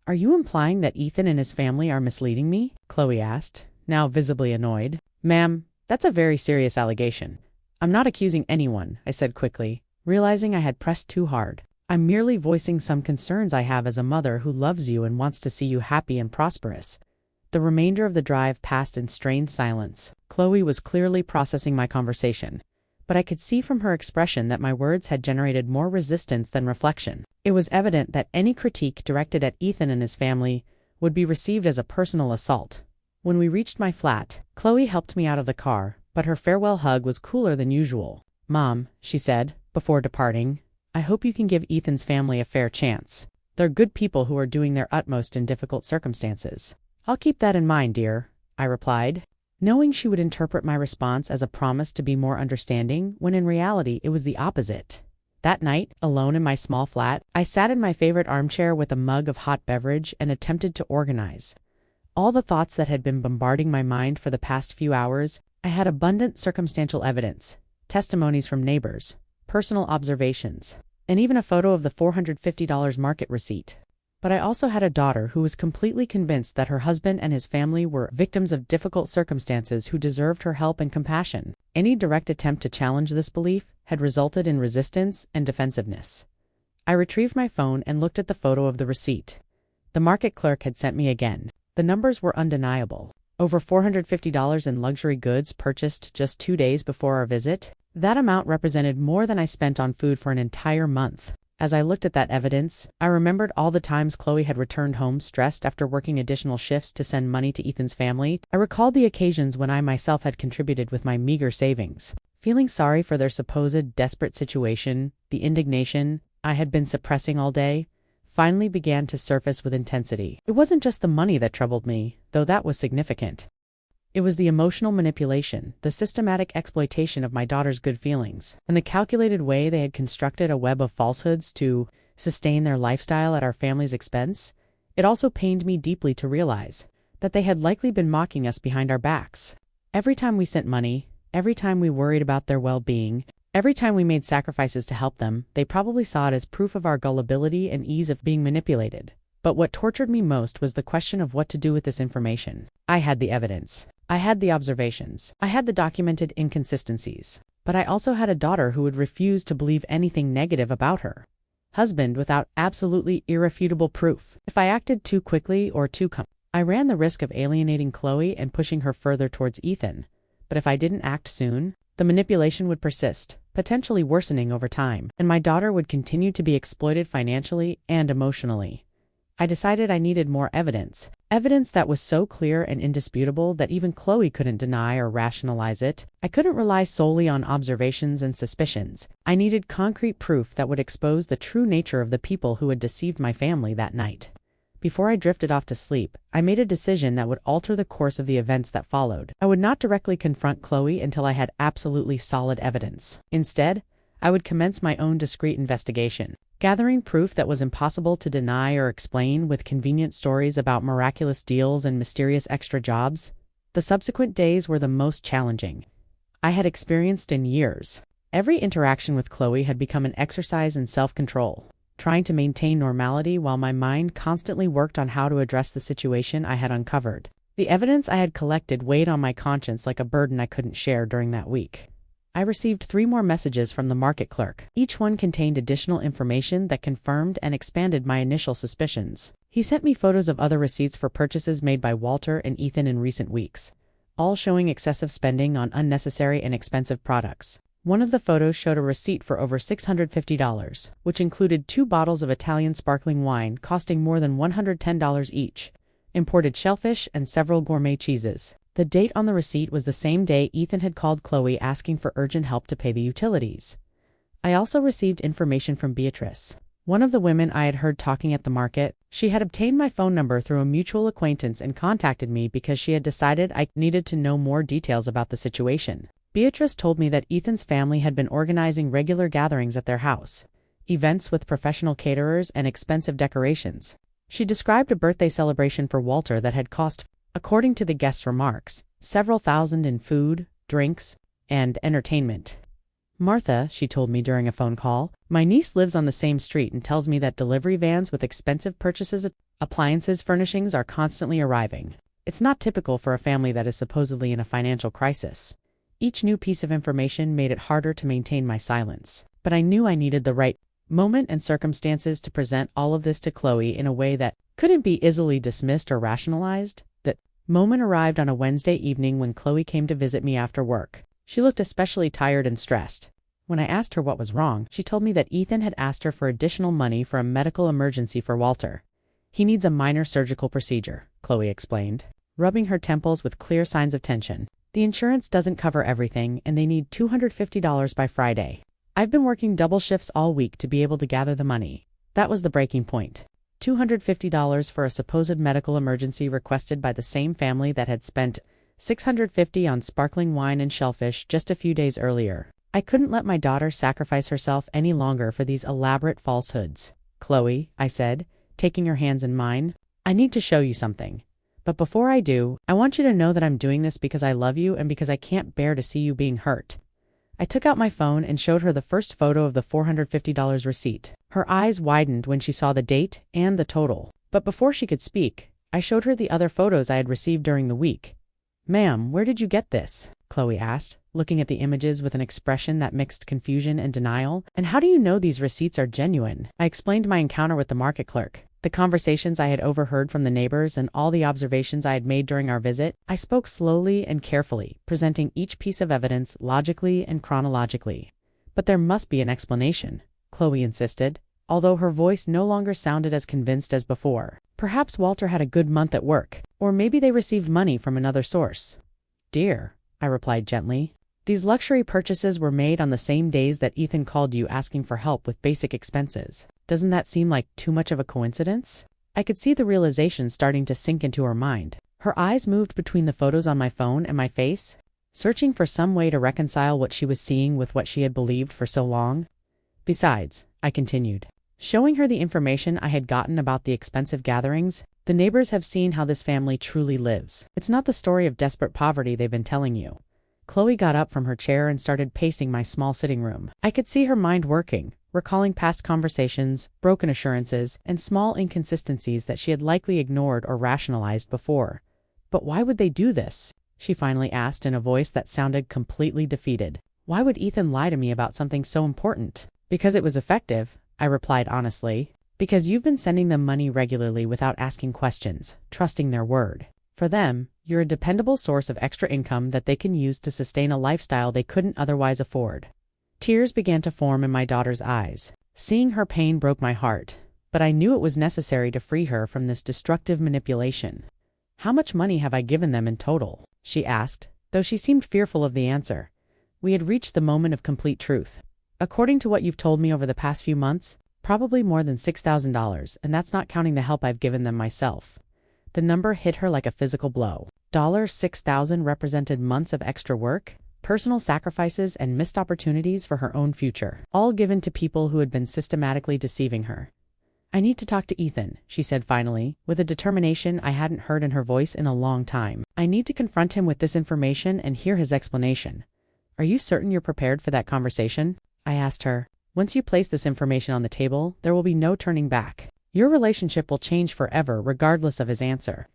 Are you implying that Ethan and his family are misleading me? Chloe asked, now visibly annoyed. Ma'am, that's a very serious allegation. I'm not accusing anyone, I said quickly, realizing I had pressed too hard. I'm merely voicing some concerns I have as a mother who loves you and wants to see you happy and prosperous. The remainder of the drive passed in strained silence. Chloe was clearly processing my conversation, but I could see from her expression that my words had generated more resistance than reflection. It was evident that any critique directed at Ethan and his family would be received as a personal assault. When we reached my flat, Chloe helped me out of the car, but her farewell hug was cooler than usual. Mom, she said, before departing, I hope you can give Ethan's family a fair chance. They're good people who are doing their utmost in difficult circumstances. I'll keep that in mind, dear, I replied, knowing she would interpret my response as a promise to be more understanding, when in reality it was the opposite. That night, alone in my small flat, I sat in my favorite armchair with a mug of hot beverage and attempted to organize all the thoughts that had been bombarding my mind for the past few hours. I had abundant circumstantial evidence, testimonies from neighbors, personal observations, and even a photo of the $450 market receipt. But I also had a daughter who was completely convinced that her husband and his family were victims of difficult circumstances who deserved her help and compassion. Any direct attempt to challenge this belief had resulted in resistance and defensiveness. I retrieved my phone and looked at the photo of the receipt. The market clerk had sent me again. The numbers were undeniable. Over $450 in luxury goods purchased just 2 days before our visit. That amount represented more than I spent on food for an entire month. As I looked at that evidence, I remembered all the times Chloe had returned home stressed after working additional shifts to send money to Ethan's family. I recalled the occasions when I myself had contributed with my meager savings. Feeling sorry for their supposed desperate situation, the indignation I had been suppressing all day finally began to surface with intensity. It wasn't just the money that troubled me, though that was significant. It was the emotional manipulation, the systematic exploitation of my daughter's good feelings, and the calculated way they had constructed a web of falsehoods to sustain their lifestyle at our family's expense. It also pained me deeply to realize that they had likely been mocking us behind our backs. Every time we sent money, every time we worried about their well-being, every time we made sacrifices to help them, they probably saw it as proof of our gullibility and ease of being manipulated. But what tortured me most was the question of what to do with this information. I had the evidence. I had the observations. I had the documented inconsistencies. But I also had a daughter who would refuse to believe anything negative about her husband without absolutely irrefutable proof. If I acted too quickly or too I ran the risk of alienating Chloe and pushing her further towards Ethan, but if I didn't act soon, the manipulation would persist, potentially worsening over time, and my daughter would continue to be exploited financially and emotionally. I decided I needed more evidence that was so clear and indisputable that even Chloe couldn't deny or rationalize it. I couldn't rely solely on observations and suspicions. I needed concrete proof that would expose the true nature of the people who had deceived my family that night. Before I drifted off to sleep, I made a decision that would alter the course of the events that followed. I would not directly confront Chloe until I had absolutely solid evidence. Instead, I would commence my own discreet investigation, gathering proof that was impossible to deny or explain with convenient stories about miraculous deals and mysterious extra jobs. The subsequent days were the most challenging I had experienced in years. Every interaction with Chloe had become an exercise in self-control, trying to maintain normality while my mind constantly worked on how to address the situation I had uncovered. The evidence I had collected weighed on my conscience like a burden I couldn't share during that week. I received 3 more messages from the market clerk. Each one contained additional information that confirmed and expanded my initial suspicions. He sent me photos of other receipts for purchases made by Walter and Ethan in recent weeks, all showing excessive spending on unnecessary and expensive products. One of the photos showed a receipt for over $650, which included 2 bottles of Italian sparkling wine costing more than $110 each, imported shellfish, and several gourmet cheeses. The date on the receipt was the same day Ethan had called Chloe asking for urgent help to pay the utilities. I also received information from Beatrice, one of the women I had heard talking at the market. She had obtained my phone number through a mutual acquaintance and contacted me because she had decided I needed to know more details about the situation. Beatrice told me that Ethan's family had been organizing regular gatherings at their house, events with professional caterers and expensive decorations. She described a birthday celebration for Walter that had cost, according to the guest's remarks, several thousand in food, drinks, and entertainment. Martha, she told me during a phone call, my niece lives on the same street and tells me that delivery vans with expensive purchases, appliances, furnishings are constantly arriving. It's not typical for a family that is supposedly in a financial crisis. Each new piece of information made it harder to maintain my silence, but I knew I needed the right moment and circumstances to present all of this to Chloe in a way that couldn't be easily dismissed or rationalized. The moment arrived on a Wednesday evening when Chloe came to visit me after work. She looked especially tired and stressed. When I asked her what was wrong, she told me that Ethan had asked her for additional money for a medical emergency for Walter. He needs a minor surgical procedure, Chloe explained, rubbing her temples with clear signs of tension. The insurance doesn't cover everything, and they need $250 by Friday. I've been working double shifts all week to be able to gather the money. That was the breaking point. $250 for a supposed medical emergency requested by the same family that had spent $650 on sparkling wine and shellfish just a few days earlier. I couldn't let my daughter sacrifice herself any longer for these elaborate falsehoods. Chloe, I said, taking her hands in mine, I need to show you something. But before I do, I want you to know that I'm doing this because I love you and because I can't bear to see you being hurt. I took out my phone and showed her the first photo of the $450 receipt. Her eyes widened when she saw the date and the total. But before she could speak, I showed her the other photos I had received during the week. Ma'am, where did you get this? Chloe asked, looking at the images with an expression that mixed confusion and denial. And how do you know these receipts are genuine? I explained my encounter with the market clerk, the conversations I had overheard from the neighbors, and all the observations I had made during our visit. I spoke slowly and carefully, presenting each piece of evidence logically and chronologically. But there must be an explanation, Chloe insisted, although her voice no longer sounded as convinced as before. Perhaps Walter had a good month at work, or maybe they received money from another source. Dear, I replied gently, these luxury purchases were made on the same days that Ethan called you asking for help with basic expenses. Doesn't that seem like too much of a coincidence? I could see the realization starting to sink into her mind. Her eyes moved between the photos on my phone and my face, searching for some way to reconcile what she was seeing with what she had believed for so long. Besides, I continued, showing her the information I had gotten about the expensive gatherings, the neighbors have seen how this family truly lives. It's not the story of desperate poverty they've been telling you. Chloe got up from her chair and started pacing my small sitting room. I could see her mind working, recalling past conversations, broken assurances, and small inconsistencies that she had likely ignored or rationalized before. But why would they do this? She finally asked in a voice that sounded completely defeated. Why would Ethan lie to me about something so important? Because it was effective, I replied honestly. Because you've been sending them money regularly without asking questions, trusting their word. For them, you're a dependable source of extra income that they can use to sustain a lifestyle they couldn't otherwise afford. Tears began to form in my daughter's eyes. Seeing her pain broke my heart, but I knew it was necessary to free her from this destructive manipulation. "How much money have I given them in total?" she asked, though she seemed fearful of the answer. We had reached the moment of complete truth. "According to what you've told me over the past few months, probably more than $6,000, and that's not counting the help I've given them myself." The number hit her like a physical blow. $6,000 represented months of extra work, personal sacrifices, and missed opportunities for her own future, all given to people who had been systematically deceiving her. "I need to talk to Ethan," she said finally, with a determination I hadn't heard in her voice in a long time. "I need to confront him with this information and hear his explanation." "Are you certain you're prepared for that conversation?" I asked her. "Once you place this information on the table, there will be no turning back. Your relationship will change forever regardless of his answer."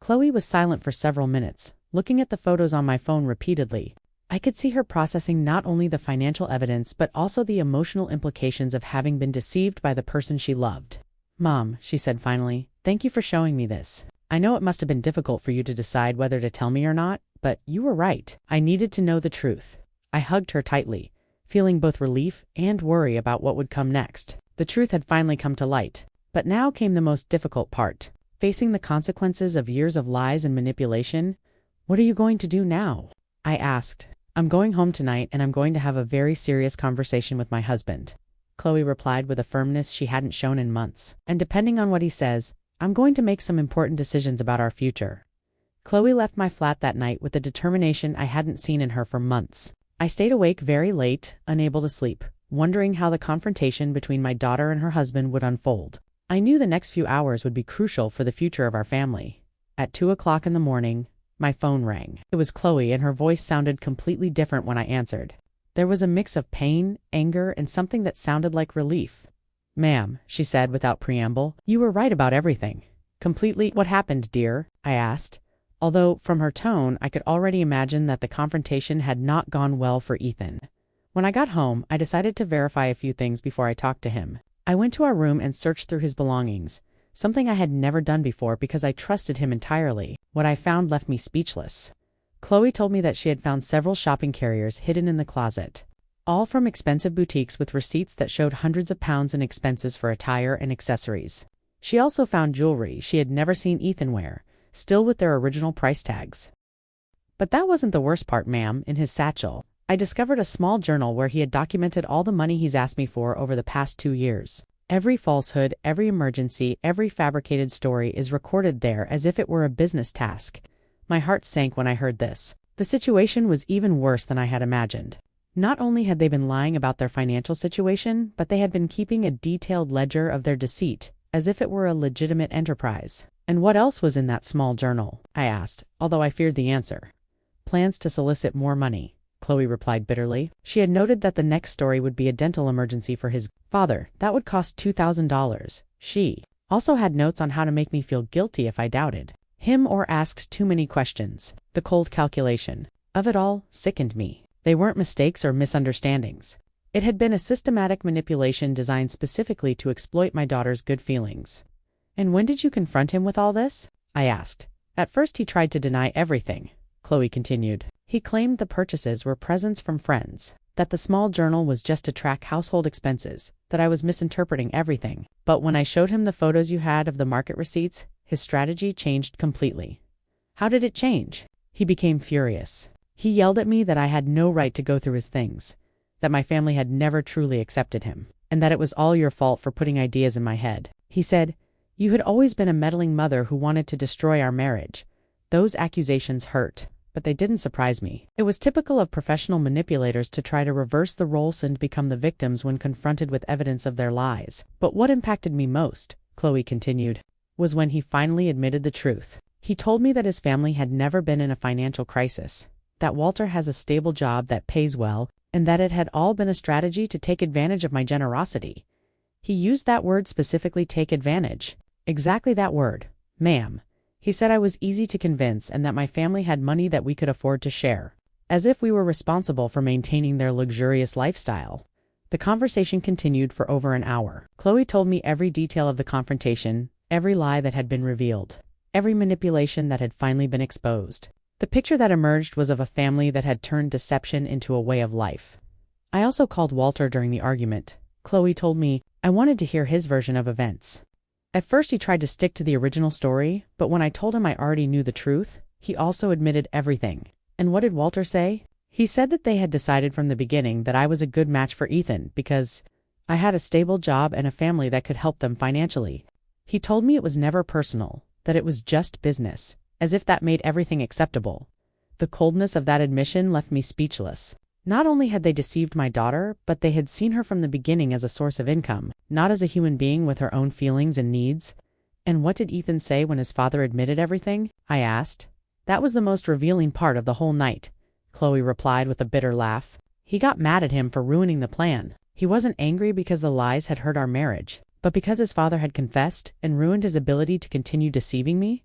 Chloe was silent for several minutes, looking at the photos on my phone repeatedly. I could see her processing not only the financial evidence but also the emotional implications of having been deceived by the person she loved. "Mom," she said finally, "thank you for showing me this. I know it must have been difficult for you to decide whether to tell me or not, but you were right. I needed to know the truth." I hugged her tightly, feeling both relief and worry about what would come next. The truth had finally come to light. But now came the most difficult part. Facing the consequences of years of lies and manipulation. "What are you going to do now?" I asked. "I'm going home tonight and I'm going to have a very serious conversation with my husband," Chloe replied with a firmness she hadn't shown in months. "And depending on what he says, I'm going to make some important decisions about our future." Chloe left my flat that night with a determination I hadn't seen in her for months. I stayed awake very late, unable to sleep, wondering how the confrontation between my daughter and her husband would unfold. I knew the next few hours would be crucial for the future of our family. At 2 o'clock in the morning, my phone rang. It was Chloe, and her voice sounded completely different when I answered. There was a mix of pain, anger, and something that sounded like relief. "Ma'am," she said without preamble, "you were right about everything." "Completely." "What happened, dear?" I asked, although from her tone I could already imagine that the confrontation had not gone well for Ethan. When I got home, I decided to verify a few things before I talked to him. I went to our room and searched through his belongings, something I had never done before because I trusted him entirely. What I found left me speechless. Chloe told me that she had found several shopping carriers hidden in the closet, all from expensive boutiques with receipts that showed hundreds of pounds in expenses for attire and accessories. She also found jewelry she had never seen Ethan wear, still with their original price tags. But that wasn't the worst part, ma'am. In his satchel, I discovered a small journal where he had documented all the money he's asked me for over the past 2 years. Every falsehood, every emergency, every fabricated story is recorded there as if it were a business task. My heart sank when I heard this. The situation was even worse than I had imagined. Not only had they been lying about their financial situation, but they had been keeping a detailed ledger of their deceit, as if it were a legitimate enterprise. "And what else was in that small journal?" I asked, although I feared the answer. "Plans to solicit more money," Chloe replied bitterly. She had noted that the next story would be a dental emergency for his father. That would cost $2,000. She also had notes on how to make me feel guilty if I doubted him or asked too many questions. The cold calculation of it all sickened me. They weren't mistakes or misunderstandings. It had been a systematic manipulation designed specifically to exploit my daughter's good feelings. "And when did you confront him with all this?" I asked. "At first he tried to deny everything," Chloe continued. "He claimed the purchases were presents from friends, that the small journal was just to track household expenses, that I was misinterpreting everything. But when I showed him the photos you had of the market receipts, his strategy changed completely." "How did it change?" "He became furious. He yelled at me that I had no right to go through his things, that my family had never truly accepted him, and that it was all your fault for putting ideas in my head. He said, 'You had always been a meddling mother who wanted to destroy our marriage.' Those accusations hurt, but they didn't surprise me. It was typical of professional manipulators to try to reverse the roles and become the victims when confronted with evidence of their lies. But what impacted me most," Chloe continued, "was when he finally admitted the truth. He told me that his family had never been in a financial crisis, that Walter has a stable job that pays well, and that it had all been a strategy to take advantage of my generosity." He used that word specifically, take advantage. Exactly that word, ma'am. He said I was easy to convince and that my family had money that we could afford to share, as if we were responsible for maintaining their luxurious lifestyle. The conversation continued for over an hour. Chloe told me every detail of the confrontation, every lie that had been revealed, every manipulation that had finally been exposed. The picture that emerged was of a family that had turned deception into a way of life. I also called Walter during the argument. Chloe told me I wanted to hear his version of events. At first he tried to stick to the original story, but when I told him I already knew the truth, he also admitted everything. And what did Walter say? He said that they had decided from the beginning that I was a good match for Ethan because I had a stable job and a family that could help them financially. He told me it was never personal, that it was just business, as if that made everything acceptable. The coldness of that admission left me speechless. Not only had they deceived my daughter, but they had seen her from the beginning as a source of income, not as a human being with her own feelings and needs. And what did Ethan say when his father admitted everything? I asked. That was the most revealing part of the whole night, Chloe replied with a bitter laugh. He got mad at him for ruining the plan. He wasn't angry because the lies had hurt our marriage, but because his father had confessed and ruined his ability to continue deceiving me.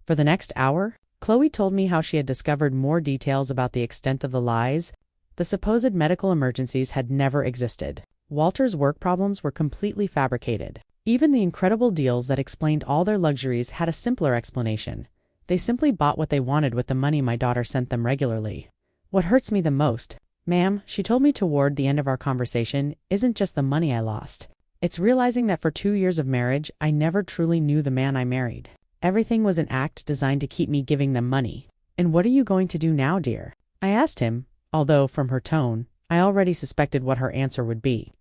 For the next hour, Chloe told me how she had discovered more details about the extent of the lies. The supposed medical emergencies had never existed. Walter's work problems were completely fabricated. Even the incredible deals that explained all their luxuries had a simpler explanation. They simply bought what they wanted with the money my daughter sent them regularly. What hurts me the most, ma'am, she told me toward the end of our conversation, isn't just the money I lost. It's realizing that for 2 years of marriage, I never truly knew the man I married. Everything was an act designed to keep me giving them money. And what are you going to do now, dear? I asked him, although from her tone, I already suspected what her answer would be.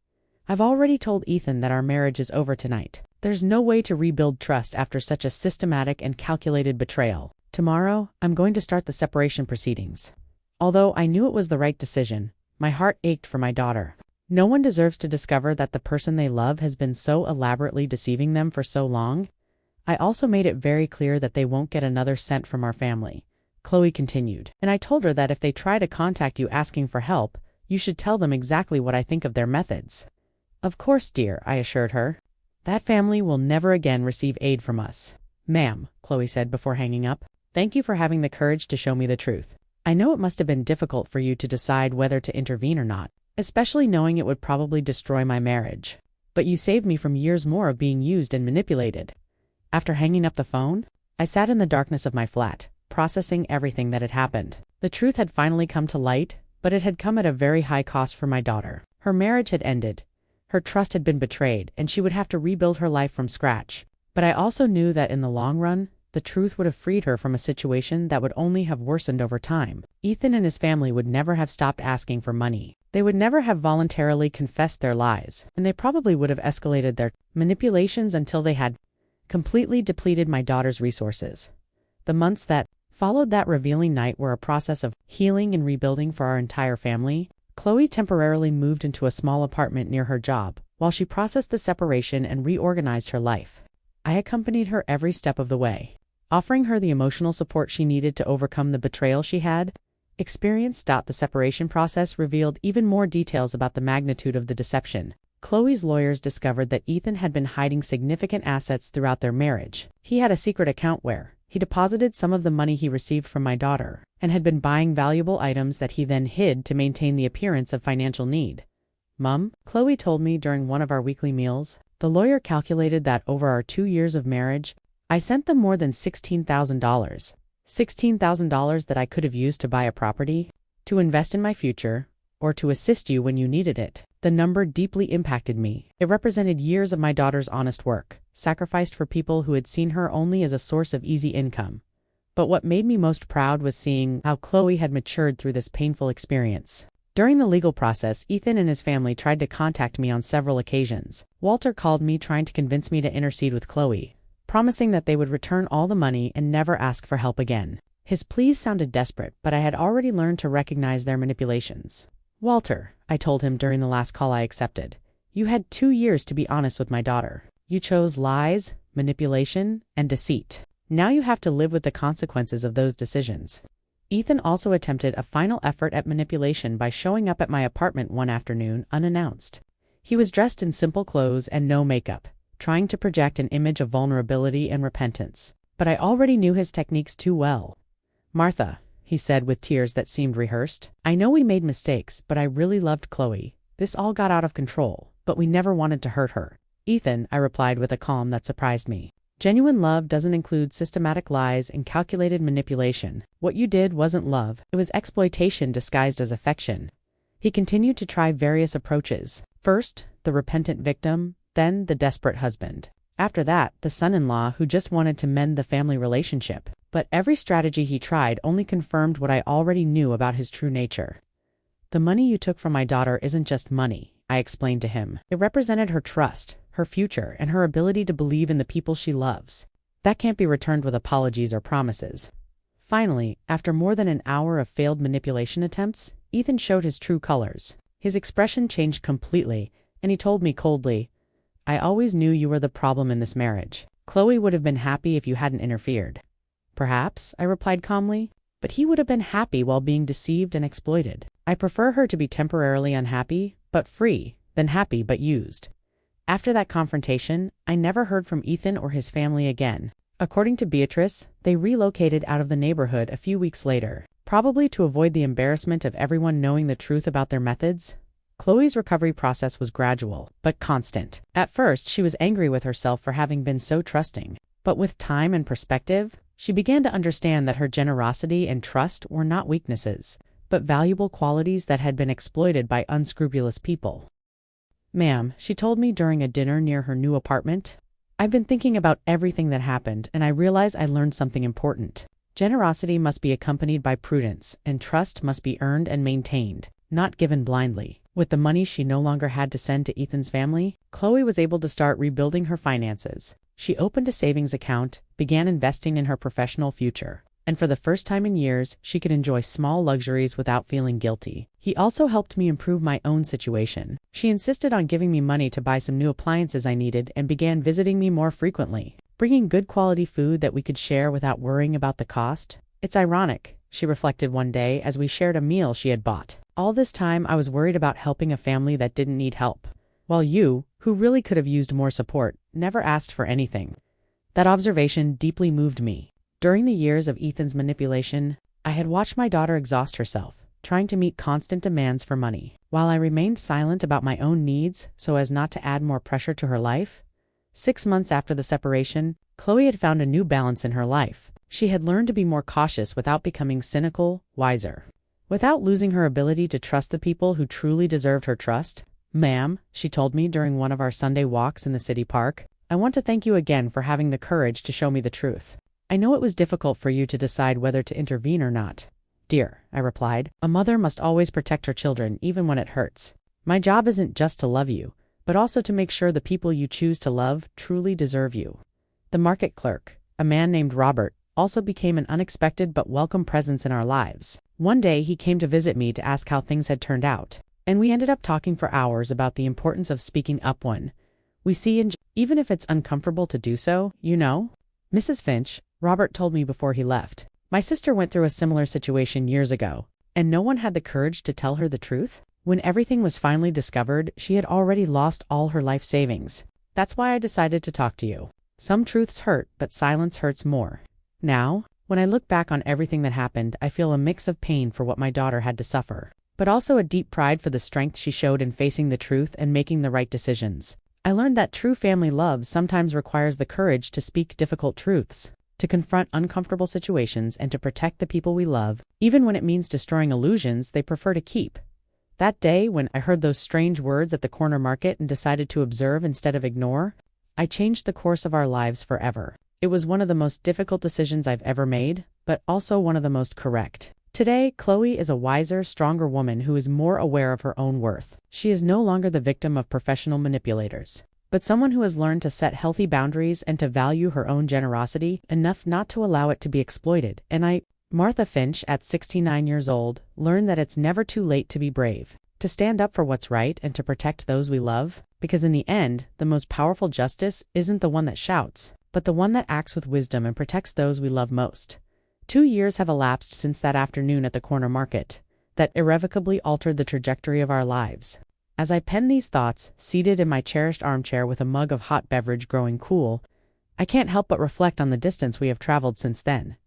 I've already told Ethan that our marriage is over tonight. There's no way to rebuild trust after such a systematic and calculated betrayal. Tomorrow, I'm going to start the separation proceedings. Although I knew it was the right decision, my heart ached for my daughter. No one deserves to discover that the person they love has been so elaborately deceiving them for so long. I also made it very clear that they won't get another cent from our family, Chloe continued. And I told her that if they try to contact you asking for help, you should tell them exactly what I think of their methods. Of course, dear, I assured her. That family will never again receive aid from us. Ma'am, Chloe said before hanging up, thank you for having the courage to show me the truth. I know it must have been difficult for you to decide whether to intervene or not, especially knowing it would probably destroy my marriage. But you saved me from years more of being used and manipulated. After hanging up the phone, I sat in the darkness of my flat, processing everything that had happened. The truth had finally come to light, but it had come at a very high cost for my daughter. Her marriage had ended. Her trust had been betrayed, and she would have to rebuild her life from scratch. But I also knew that in the long run, the truth would have freed her from a situation that would only have worsened over time. Ethan and his family would never have stopped asking for money. They would never have voluntarily confessed their lies, and they probably would have escalated their manipulations until they had completely depleted my daughter's resources. The months that followed that revealing night were a process of healing and rebuilding for our entire family. Chloe temporarily moved into a small apartment near her job, while she processed the separation and reorganized her life. I accompanied her every step of the way, offering her the emotional support she needed to overcome the betrayal she had experienced. The separation process revealed even more details about the magnitude of the deception. Chloe's lawyers discovered that Ethan had been hiding significant assets throughout their marriage. He had a secret account where he deposited some of the money he received from my daughter, and had been buying valuable items that he then hid to maintain the appearance of financial need. Mum, Chloe told me during one of our weekly meals, the lawyer calculated that over our 2 years of marriage, I sent them more than $16,000. $16,000 that I could have used to buy a property, to invest in my future, or to assist you when you needed it. The number deeply impacted me. It represented years of my daughter's honest work, sacrificed for people who had seen her only as a source of easy income. But what made me most proud was seeing how Chloe had matured through this painful experience. During the legal process, Ethan and his family tried to contact me on several occasions. Walter called me trying to convince me to intercede with Chloe, promising that they would return all the money and never ask for help again. His pleas sounded desperate, but I had already learned to recognize their manipulations. Walter, I told him during the last call I accepted, you had 2 years to be honest with my daughter. You chose lies, manipulation, and deceit. Now you have to live with the consequences of those decisions. Ethan also attempted a final effort at manipulation by showing up at my apartment one afternoon unannounced. He was dressed in simple clothes and no makeup, trying to project an image of vulnerability and repentance. But I already knew his techniques too well. Martha, he said with tears that seemed rehearsed, I know we made mistakes, but I really loved Chloe. This all got out of control, but we never wanted to hurt her. Ethan, I replied with a calm that surprised me. Genuine love doesn't include systematic lies and calculated manipulation. What you did wasn't love, it was exploitation disguised as affection. He continued to try various approaches. First, the repentant victim, then the desperate husband. After that, the son-in-law who just wanted to mend the family relationship. But every strategy he tried only confirmed what I already knew about his true nature. The money you took from my daughter isn't just money, I explained to him. It represented her trust, her future, and her ability to believe in the people she loves. That can't be returned with apologies or promises. Finally, after more than an hour of failed manipulation attempts, Ethan showed his true colors. His expression changed completely, and he told me coldly, "I always knew you were the problem in this marriage. Chloe would have been happy if you hadn't interfered." "Perhaps," I replied calmly, "but he would have been happy while being deceived and exploited. I prefer her to be temporarily unhappy, but free, than happy but used." After that confrontation, I never heard from Ethan or his family again. According to Beatrice, they relocated out of the neighborhood a few weeks later, probably to avoid the embarrassment of everyone knowing the truth about their methods. Chloe's recovery process was gradual, but constant. At first, she was angry with herself for having been so trusting. But with time and perspective, she began to understand that her generosity and trust were not weaknesses, but valuable qualities that had been exploited by unscrupulous people. "Ma'am," she told me during a dinner near her new apartment, "I've been thinking about everything that happened, and I realize I learned something important. Generosity must be accompanied by prudence, and trust must be earned and maintained, not given blindly." With the money she no longer had to send to Ethan's family, Chloe was able to start rebuilding her finances. She opened a savings account, began investing in her professional future, and for the first time in years, she could enjoy small luxuries without feeling guilty. He also helped me improve my own situation. She insisted on giving me money to buy some new appliances I needed and began visiting me more frequently, bringing good quality food that we could share without worrying about the cost. "It's ironic," she reflected one day as we shared a meal she had bought. "All this time I was worried about helping a family that didn't need help, while you, who really could have used more support, never asked for anything." That observation deeply moved me. During the years of Ethan's manipulation, I had watched my daughter exhaust herself, trying to meet constant demands for money, while I remained silent about my own needs so as not to add more pressure to her life. 6 months after the separation, Chloe had found a new balance in her life. She had learned to be more cautious without becoming cynical, wiser, without losing her ability to trust the people who truly deserved her trust. "Ma'am," she told me during one of our Sunday walks in the city park, "I want to thank you again for having the courage to show me the truth. I know it was difficult for you to decide whether to intervene or not." "Dear," I replied, "a mother must always protect her children even when it hurts. My job isn't just to love you, but also to make sure the people you choose to love truly deserve you." The market clerk, a man named Robert, also became an unexpected but welcome presence in our lives. One day he came to visit me to ask how things had turned out, and we ended up talking for hours about the importance of speaking up when we see, even if it's uncomfortable to do so, you know. "Mrs. Finch," Robert told me before he left, "my sister went through a similar situation years ago, and no one had the courage to tell her the truth. When everything was finally discovered, she had already lost all her life savings. That's why I decided to talk to you. Some truths hurt, but silence hurts more." Now, when I look back on everything that happened, I feel a mix of pain for what my daughter had to suffer, but also a deep pride for the strength she showed in facing the truth and making the right decisions. I learned that true family love sometimes requires the courage to speak difficult truths, to confront uncomfortable situations, and to protect the people we love, even when it means destroying illusions they prefer to keep. That day, when I heard those strange words at the corner market and decided to observe instead of ignore, I changed the course of our lives forever. It was one of the most difficult decisions I've ever made, but also one of the most correct. Today, Chloe is a wiser, stronger woman who is more aware of her own worth. She is no longer the victim of professional manipulators, but someone who has learned to set healthy boundaries and to value her own generosity enough not to allow it to be exploited. And Martha Finch, at 69 years old, learned that it's never too late to be brave, to stand up for what's right and to protect those we love, because in the end, the most powerful justice isn't the one that shouts, but the one that acts with wisdom and protects those we love most. 2 years have elapsed since that afternoon at the corner market that irrevocably altered the trajectory of our lives. As I pen these thoughts, seated in my cherished armchair with a mug of hot beverage growing cool, I can't help but reflect on the distance we have traveled since then.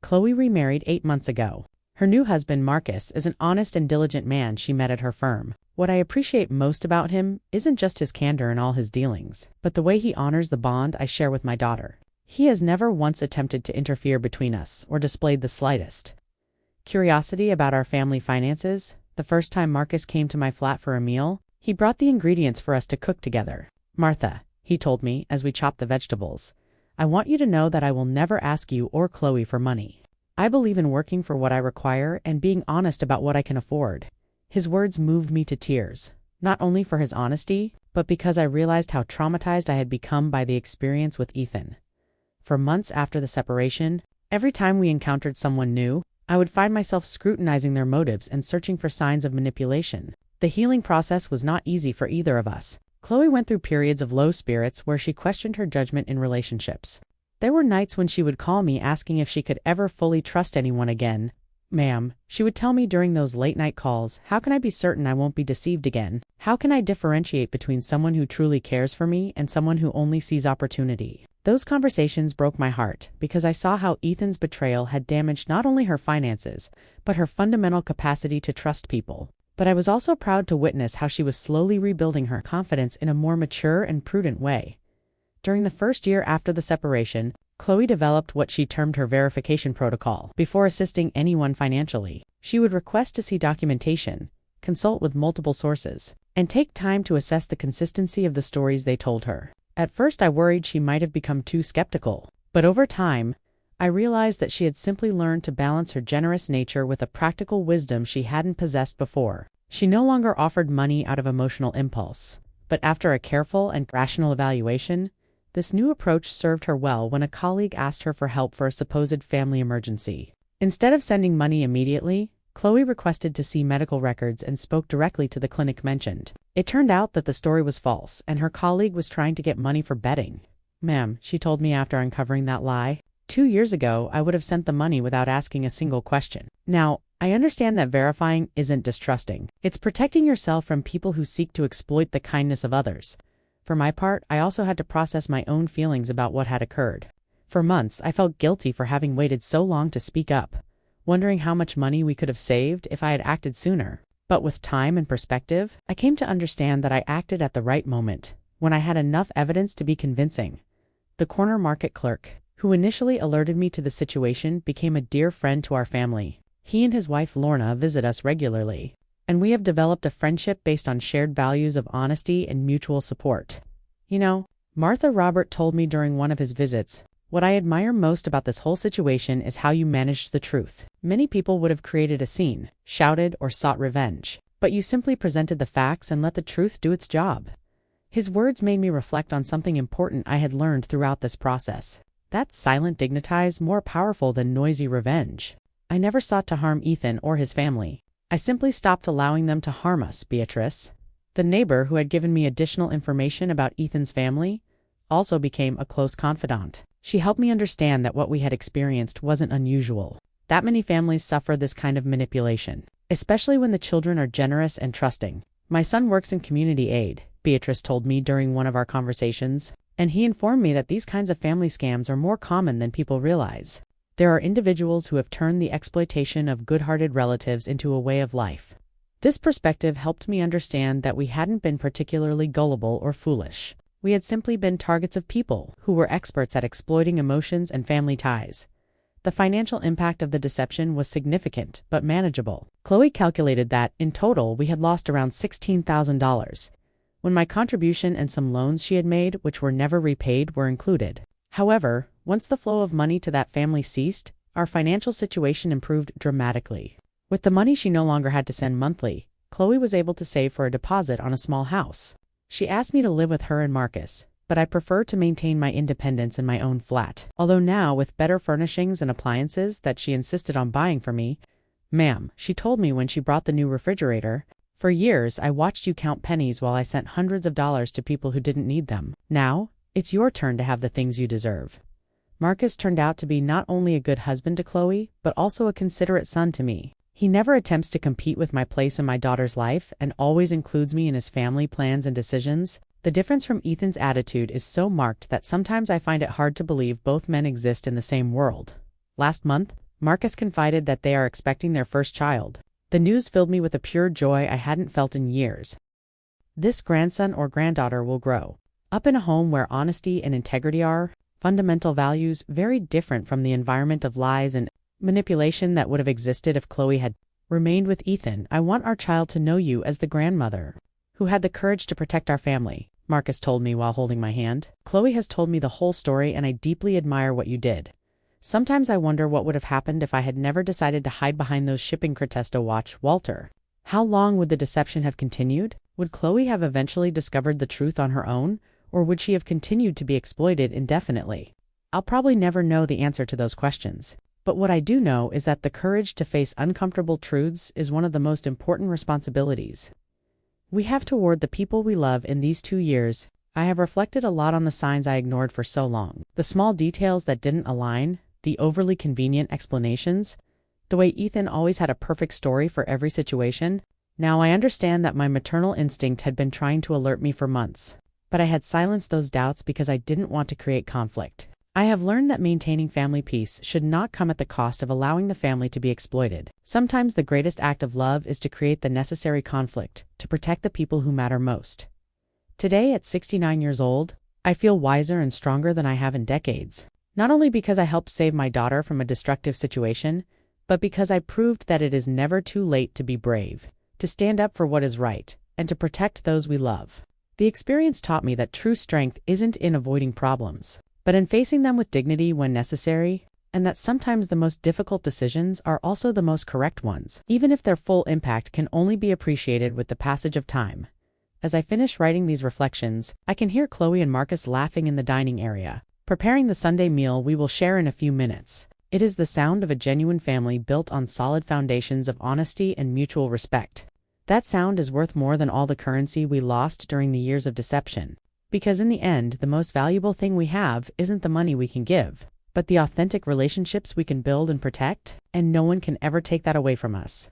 Chloe remarried 8 months ago. Her new husband, Marcus, is an honest and diligent man she met at her firm. What I appreciate most about him isn't just his candor in all his dealings, but the way he honors the bond I share with my daughter. He has never once attempted to interfere between us or displayed the slightest curiosity about our family finances. The first time Marcus came to my flat for a meal, he brought the ingredients for us to cook together. "Martha," he told me as we chopped the vegetables, "I want you to know that I will never ask you or Chloe for money. I believe in working for what I require and being honest about what I can afford." His words moved me to tears, not only for his honesty, but because I realized how traumatized I had become by the experience with Ethan. For months after the separation, every time we encountered someone new, I would find myself scrutinizing their motives and searching for signs of manipulation. The healing process was not easy for either of us. Chloe went through periods of low spirits where she questioned her judgment in relationships. There were nights when she would call me asking if she could ever fully trust anyone again. "Ma'am," she would tell me during those late-night calls, "how can I be certain I won't be deceived again? How can I differentiate between someone who truly cares for me and someone who only sees opportunity?" Those conversations broke my heart because I saw how Ethan's betrayal had damaged not only her finances, but her fundamental capacity to trust people. But I was also proud to witness how she was slowly rebuilding her confidence in a more mature and prudent way. During the first year after the separation, Chloe developed what she termed her verification protocol. Before assisting anyone financially, she would request to see documentation, consult with multiple sources, and take time to assess the consistency of the stories they told her. At first, I worried she might have become too skeptical, but over time, I realized that she had simply learned to balance her generous nature with a practical wisdom she hadn't possessed before. She no longer offered money out of emotional impulse, but after a careful and rational evaluation, this new approach served her well when a colleague asked her for help for a supposed family emergency. Instead of sending money immediately, Chloe requested to see medical records and spoke directly to the clinic mentioned. It turned out that the story was false, and her colleague was trying to get money for betting. "Ma'am," she told me after uncovering that lie, 2 years ago I would have sent the money without asking a single question. Now, I understand that verifying isn't distrusting. It's protecting yourself from people who seek to exploit the kindness of others. For my part, I also had to process my own feelings about what had occurred. For months, I felt guilty for having waited so long to speak up, wondering how much money we could have saved if I had acted sooner. But with time and perspective, I came to understand that I acted at the right moment, when I had enough evidence to be convincing. The corner market clerk, who initially alerted me to the situation, became a dear friend to our family. He and his wife Lorna visit us regularly, and we have developed a friendship based on shared values of honesty and mutual support. "You know," Martha Robert told me during one of his visits, "what I admire most about this whole situation is how you managed the truth. Many people would have created a scene, shouted, or sought revenge, but you simply presented the facts and let the truth do its job." His words made me reflect on something important I had learned throughout this process. That silent dignity is more powerful than noisy revenge. I never sought to harm Ethan or his family. I simply stopped allowing them to harm us, Beatrice. The neighbor who had given me additional information about Ethan's family also became a close confidant. She helped me understand that what we had experienced wasn't unusual. That many families suffer this kind of manipulation, especially when the children are generous and trusting. "My son works in community aid," Beatrice told me during one of our conversations, and he informed me that these kinds of family scams are more common than people realize. There are individuals who have turned the exploitation of good-hearted relatives into a way of life. This perspective helped me understand that we hadn't been particularly gullible or foolish. We had simply been targets of people who were experts at exploiting emotions and family ties. The financial impact of the deception was significant but manageable. Chloe calculated that, in total, we had lost around $16,000, when my contribution and some loans she had made, which were never repaid, were included. However, once the flow of money to that family ceased, our financial situation improved dramatically. With the money she no longer had to send monthly, Chloe was able to save for a deposit on a small house. She asked me to live with her and Marcus, but I prefer to maintain my independence in my own flat. Although now, with better furnishings and appliances that she insisted on buying for me, "Ma'am," she told me when she brought the new refrigerator, "for years I watched you count pennies while I sent hundreds of dollars to people who didn't need them. Now, it's your turn to have the things you deserve." Marcus turned out to be not only a good husband to Chloe, but also a considerate son to me. He never attempts to compete with my place in my daughter's life and always includes me in his family plans and decisions. The difference from Ethan's attitude is so marked that sometimes I find it hard to believe both men exist in the same world. Last month, Marcus confided that they are expecting their first child. The news filled me with a pure joy I hadn't felt in years. This grandson or granddaughter will grow up in a home where honesty and integrity are fundamental values, very different from the environment of lies and manipulation that would have existed if Chloe had remained with Ethan. I want our child to know you as the grandmother who had the courage to protect our family, Marcus told me while holding my hand. Chloe has told me the whole story and I deeply admire what you did. Sometimes I wonder what would have happened if I had never decided to hide behind those shipping Crotesta watch, Walter. How long would the deception have continued? Would Chloe have eventually discovered the truth on her own, or would she have continued to be exploited indefinitely? I'll probably never know the answer to those questions. But what I do know is that the courage to face uncomfortable truths is one of the most important responsibilities we have toward the people we love. In these 2 years, I have reflected a lot on the signs I ignored for so long. The small details that didn't align, the overly convenient explanations, the way Ethan always had a perfect story for every situation. Now I understand that my maternal instinct had been trying to alert me for months, but I had silenced those doubts because I didn't want to create conflict. I have learned that maintaining family peace should not come at the cost of allowing the family to be exploited. Sometimes the greatest act of love is to create the necessary conflict to protect the people who matter most. Today, at 69 years old, I feel wiser and stronger than I have in decades. Not only because I helped save my daughter from a destructive situation, but because I proved that it is never too late to be brave, to stand up for what is right, and to protect those we love. The experience taught me that true strength isn't in avoiding problems, but in facing them with dignity when necessary, and that sometimes the most difficult decisions are also the most correct ones, even if their full impact can only be appreciated with the passage of time. As I finish writing these reflections, I can hear Chloe and Marcus laughing in the dining area, preparing the Sunday meal we will share in a few minutes. It is the sound of a genuine family built on solid foundations of honesty and mutual respect. That sound is worth more than all the currency we lost during the years of deception. Because in the end, the most valuable thing we have isn't the money we can give, but the authentic relationships we can build and protect, and no one can ever take that away from us.